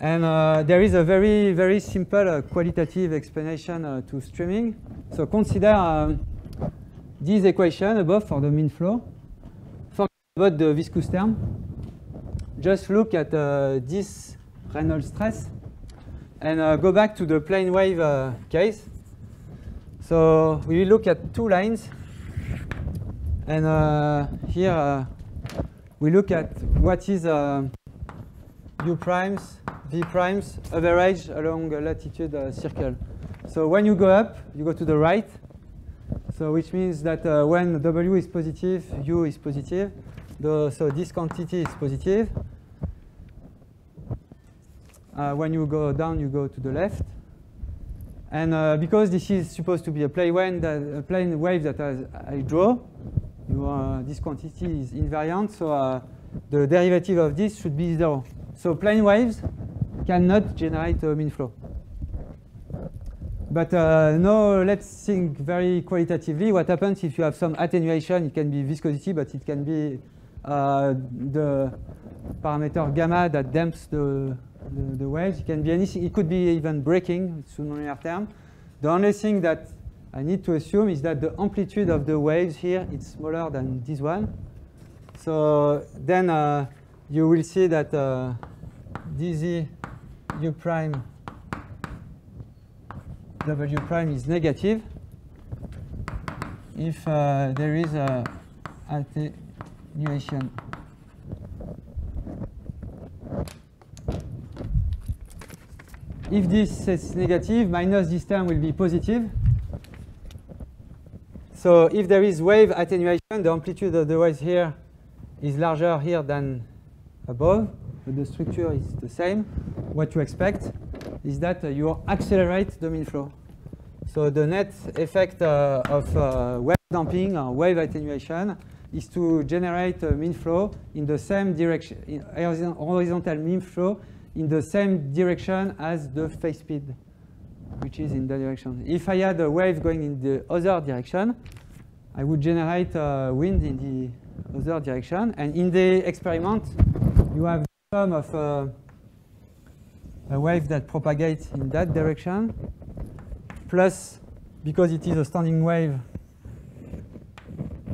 And there is a very, very simple qualitative explanation to streaming. So consider this equation above for the mean flow. Forget about the viscous term. Just look at this Reynolds stress and go back to the plane wave case. So we will look at two lines. And here we look at what is u primes, v primes, average along a latitude circle. So when you go up, you go to the right. So which means that when w is positive, u is positive. So this quantity is positive. When you go down, you go to the left. And because this is supposed to be a plane wave that I draw, this quantity is invariant, so the derivative of this should be 0. So plane waves cannot generate a mean flow. But now let's think very qualitatively. What happens if you have some attenuation? It can be viscosity, but it can be the parameter gamma that damps the waves. It can be anything. It could be even breaking. It's a nonlinear term. The only thing that I need to assume is that the amplitude of the waves here is smaller than this one. So then you will see that dz u prime w prime is negative if there is a attenuation. If this is negative, minus this term will be positive. So if there is wave attenuation, the amplitude of the waves here is larger here than above, but the structure is the same. What you expect is that you accelerate the mean flow. So the net effect of wave damping or wave attenuation is to generate a mean flow in the same direction, horizontal mean flow in the same direction as the phase speed, which is in that direction. If I had a wave going in the other direction, I would generate wind in the other direction. And in the experiment, you have the sum of a wave that propagates in that direction, plus, because it is a standing wave,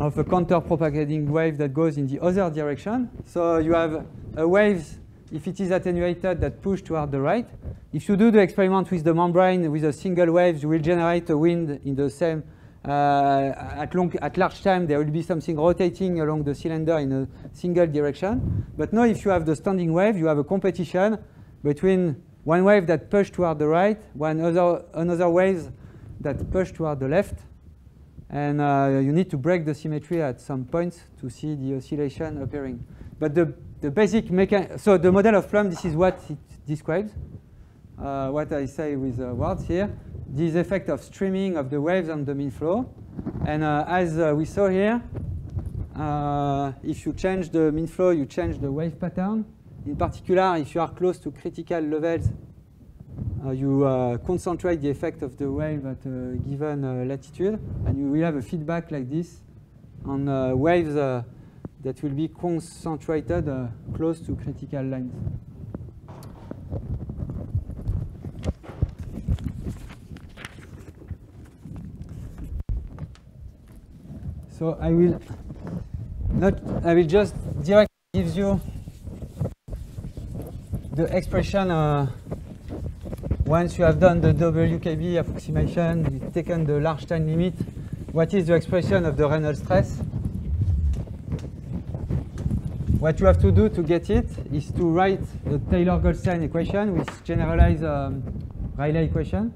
of a counter-propagating wave that goes in the other direction. So you have a wave, if it is attenuated, that push toward the right. If you do the experiment with the membrane with a single wave, you will generate a wind in the same, at large time, there will be something rotating along the cylinder in a single direction. But now if you have the standing wave, you have a competition between one wave that push toward the right, another wave that push toward the left. And you need to break the symmetry at some points to see the oscillation appearing. But the basic so the model of Plum, this is what it describes. What I say with words here, this effect of streaming of the waves on the mean flow. And as we saw here, if you change the mean flow, you change the wave pattern. In particular, if you are close to critical levels, you concentrate the effect of the wave at a given latitude, and you will have a feedback like this on waves that will be concentrated close to critical lines. So I will just directly give you the expression once you have done the WKB approximation, you've taken the large time limit. What is the expression of the Reynolds stress? What you have to do to get it is to write the Taylor-Goldstein equation with generalized Rayleigh equation,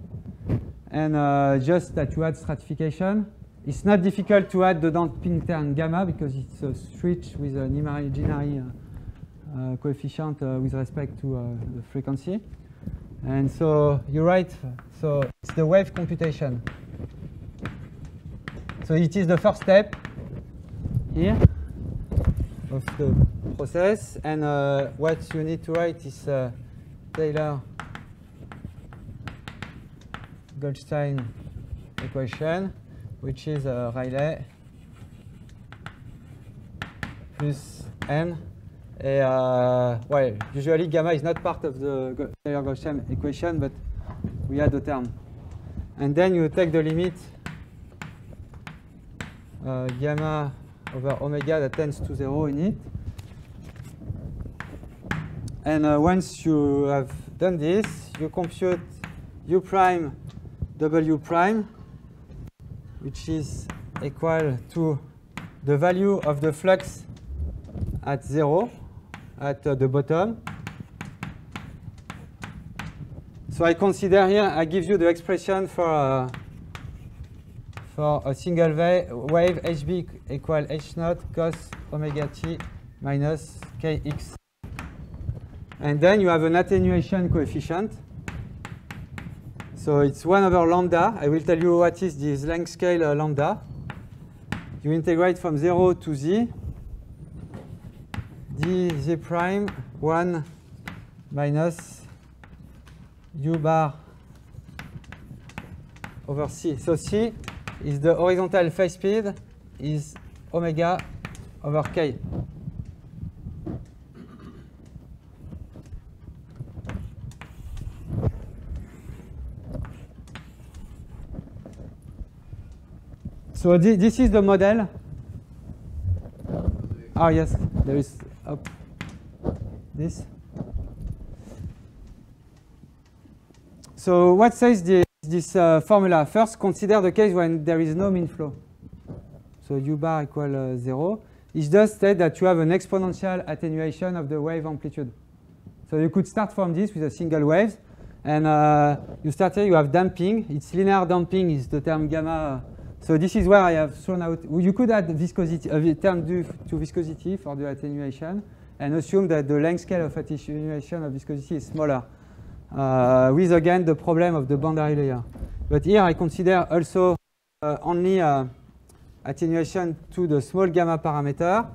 and just that you add stratification. It's not difficult to add the damping term gamma because it's a switch with an imaginary coefficient with respect to the frequency. And so you write, so it's the wave computation. So it is the first step here of the process. And what you need to write is Taylor-Goldstein equation, which is Rayleigh plus n. Well, usually gamma is not part of the Taylor-Goldstein equation, but we add the term. And then you take the limit gamma over omega that tends to 0 in it. And once you have done this, you compute u prime w prime which is equal to the value of the flux at 0 at the bottom. So I consider here, I give you the expression for a single wave hb equal h0 cos omega t minus kx. And then you have an attenuation coefficient. So it's 1 over lambda. I will tell you what is this length scale lambda. You integrate from 0 to z, dz prime 1 minus u bar over c. So c is the horizontal phase speed, is omega over k. So this is the model. Oh yes, there is up this. So what says this formula? First, consider the case when there is no mean flow. So u bar equal 0. It does state that you have an exponential attenuation of the wave amplitude. So you could start from this with a single wave, and you start here. You have damping. It's linear damping is the term gamma. So this is where I have thrown out. You could add viscosity, a term due to viscosity for the attenuation, and assume that the length scale of attenuation of viscosity is smaller, with again the problem of the boundary layer. But here I consider also only attenuation to the small gamma parameter,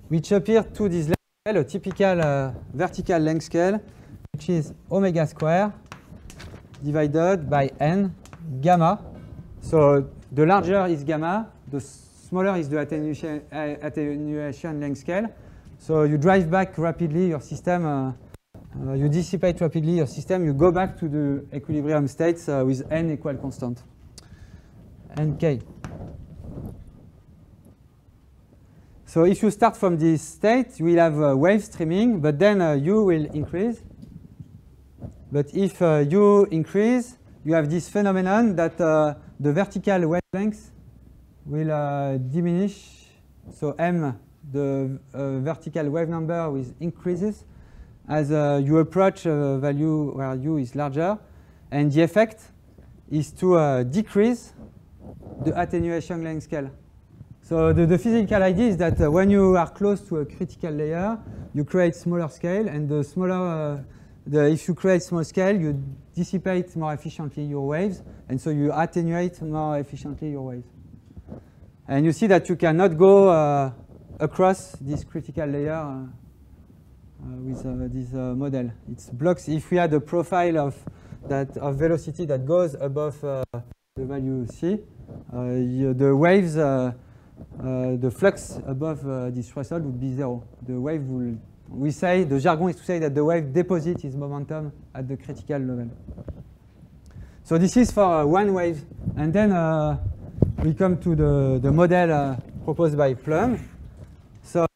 which appear to this length scale, a typical vertical length scale, which is omega square divided by n gamma. So the larger is gamma, the smaller is the attenuation length scale. So you drive back rapidly your system, you dissipate rapidly your system, you go back to the equilibrium states with n equal constant, nk. So if you start from this state, you will have wave streaming, but then u will increase. But if u increase, you have this phenomenon that the vertical wavelength will diminish. So m, the vertical wave number, with increases as you approach a value where u is larger. And the effect is to decrease the attenuation length scale. So the physical idea is that when you are close to a critical layer, you create smaller scale, and the smaller if you create small scale, you dissipate more efficiently your waves, and so you attenuate more efficiently your waves. And you see that you cannot go across this critical layer with this model. It blocks. If we had a profile of velocity that goes above the value c, the waves, the flux above this threshold would be 0. The wave will. We say, the jargon is to say that the wave deposits its momentum at the critical level. So this is for one wave. And then we come to the model proposed by Plum. So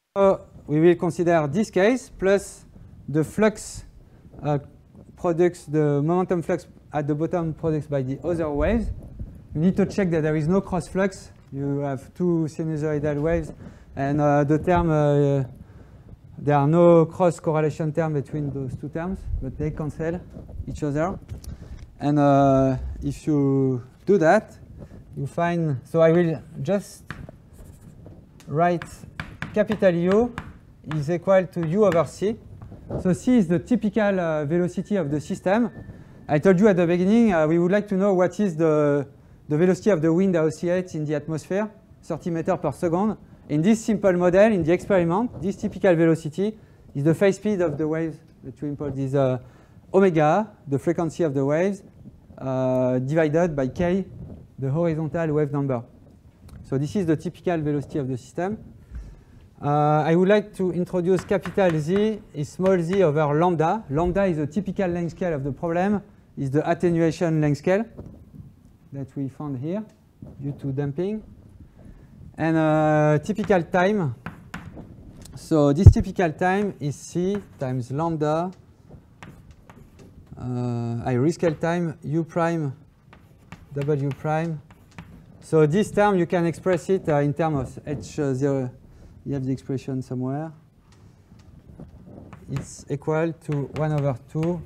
we will consider this case plus the flux products, the momentum flux at the bottom produced by the other waves. You need to check that there is no cross flux. You have two sinusoidal waves, and the term there are no cross correlation terms between those two terms, but they cancel each other. And if you do that, you find, so I will just write capital U is equal to U over C. So C is the typical velocity of the system. I told you at the beginning, we would like to know what is the velocity of the wind that oscillates in the atmosphere, 30 meters per second. In this simple model, in the experiment, this typical velocity is the phase speed of the waves that you import. Is omega, the frequency of the waves, divided by k, the horizontal wave number. So this is the typical velocity of the system. I would like to introduce capital Z is small z over lambda. Lambda is the typical length scale of the problem, is the attenuation length scale that we found here due to damping. And typical time. So this typical time is C times lambda. I rescale time U prime W prime So this term, you can express it in terms of H0. You have the expression somewhere. It's equal to 1 over 2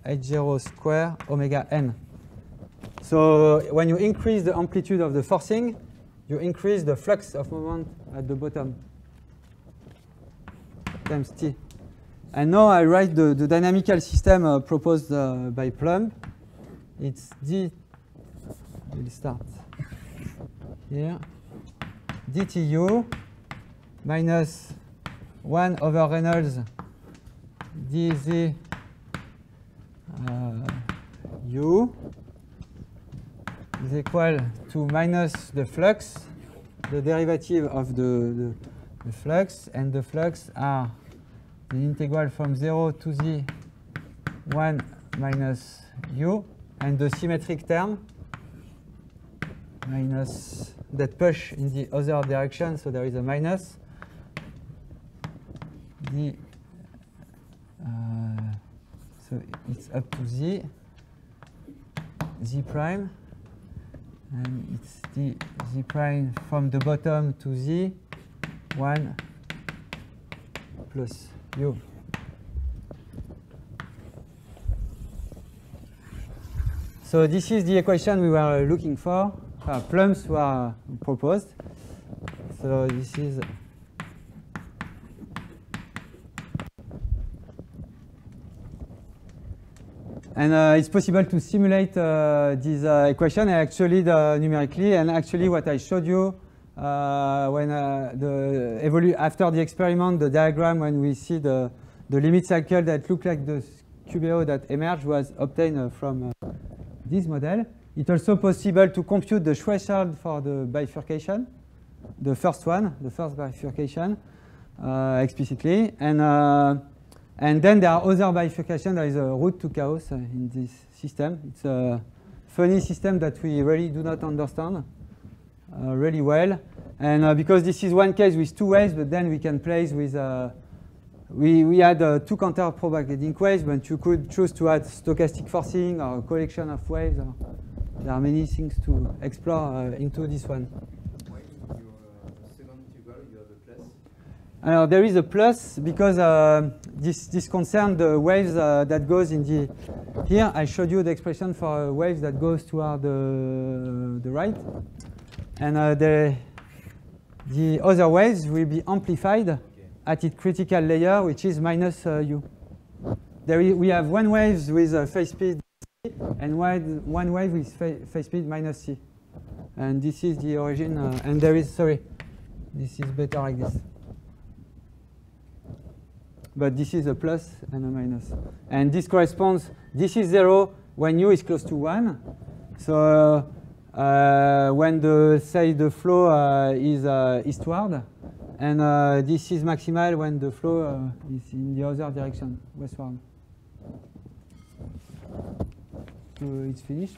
H0 square omega n. So when you increase the amplitude of the forcing, you increase the flux of moment at the bottom times T. And now I write the dynamical system proposed by Plumb. It's D. We'll start here. dTu minus 1 over Reynolds dz u is equal to minus the flux, the derivative of the flux, and the flux are the integral from 0 to z 1 minus u, and the symmetric term minus that push in the other direction, so there is a minus d, so it's up to z prime, and it's d z prime from the bottom to z 1 plus u. So this is the equation we were looking for. Plumbs were proposed. So this is and it's possible to simulate this equation. I actually did numerically, and actually what I showed you when after the experiment, the diagram when we see the limit cycle that looked like the QBO that emerged was obtained from this model. It's also possible to compute the threshold for the bifurcation, the first bifurcation explicitly, and then there are other bifurcations. There is a route to chaos in this system. It's a funny system that we really do not understand really well. And because this is one case with two waves, but then we can place with, we had two counter-propagating waves, but you could choose to add stochastic forcing or a collection of waves. There are many things to explore into this one. Why in your second integral you have a plus? There is a plus because this concerns the waves that goes in the. Here I showed you the expression for waves that goes toward the right, and the other waves will be amplified at its critical layer, which is minus u. We have one wave with phase speed c, and one wave with phase speed minus c, and this is the origin. And there is this is better like this. But this is a plus and a minus. And this corresponds, this is 0 when u is close to 1. So when the flow is eastward, and this is maximal when the flow is in the other direction, westward. So it's finished?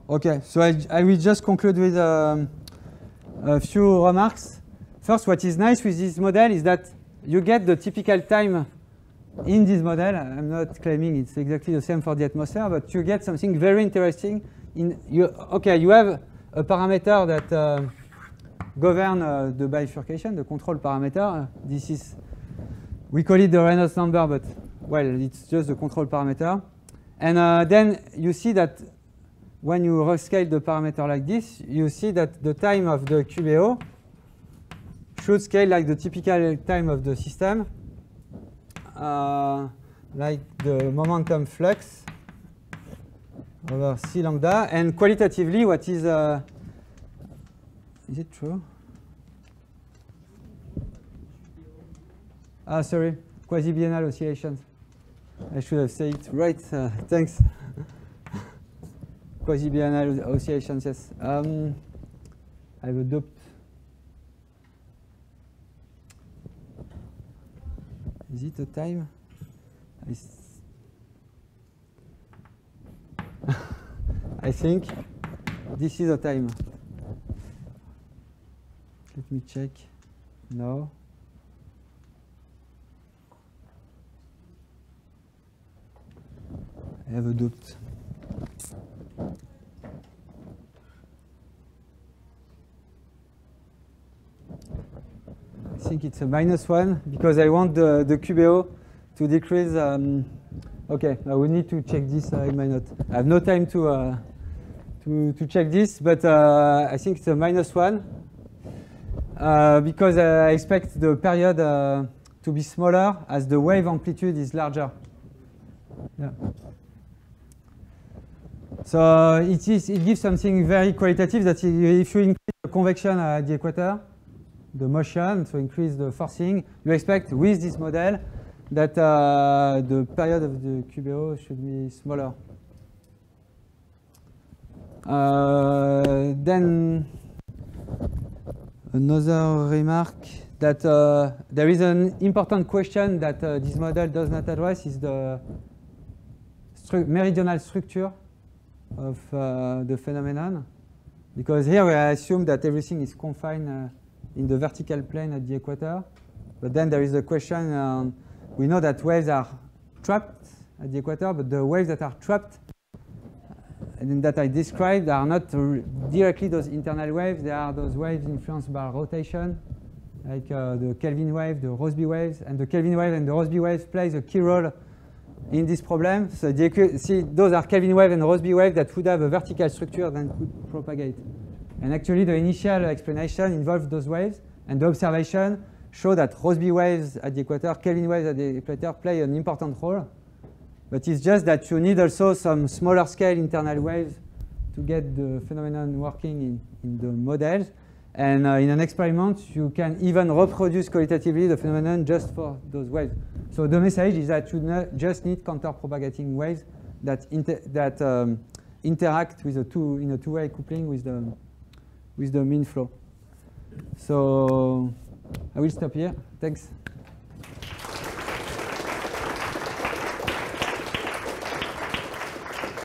Okay, so I will just conclude with a few remarks. First, what is nice with this model is that you get the typical time in this model. I'm not claiming it's exactly the same for the atmosphere, but you get something very interesting. You have a parameter that governs the bifurcation, the control parameter. This is, we call it the Reynolds number, but well, it's just the control parameter. And then you see that when you rescale the parameter like this, you see that the time of the QBO should scale like the typical time of the system, like the momentum flux over c lambda. And qualitatively, what is it true? Sorry, quasi-biennal oscillations. I should have said it right. Thanks. Quasi-biennal oscillations, yes. I have a doubt. Is it a time? I think this is a time. Let me check. No. I have a doubt. think it's a -1 because I want the QBO to decrease. Okay, now we need to check this in my note. I have no time to check this, but I think it's a -1 because I expect the period to be smaller as the wave amplitude is larger. Yeah. So it gives something very qualitative that if you increase the convection at the equator, the motion, so increase the forcing, you expect with this model that the period of the QBO should be smaller. Then another remark that there is an important question that this model does not address is the meridional structure of the phenomenon, because here we assume that everything is confined in the vertical plane at the equator, but then there is a question, we know that waves are trapped at the equator, but the waves that are trapped and that I described are not directly those internal waves, they are those waves influenced by rotation, like the Kelvin wave, the Rossby waves, and the Kelvin wave and the Rossby waves plays a key role in this problem. So see, those are Kelvin wave and Rossby wave that would have a vertical structure that could propagate. And actually the initial explanation involved those waves, and the observation show that Rossby waves at the equator, Kelvin waves at the equator play an important role. But it's just that you need also some smaller scale internal waves to get the phenomenon working in the models. And in an experiment, you can even reproduce qualitatively the phenomenon just for those waves. So the message is that you just need counter-propagating waves that interact with in a two-way coupling with the mean flow. So I will stop here. Thanks.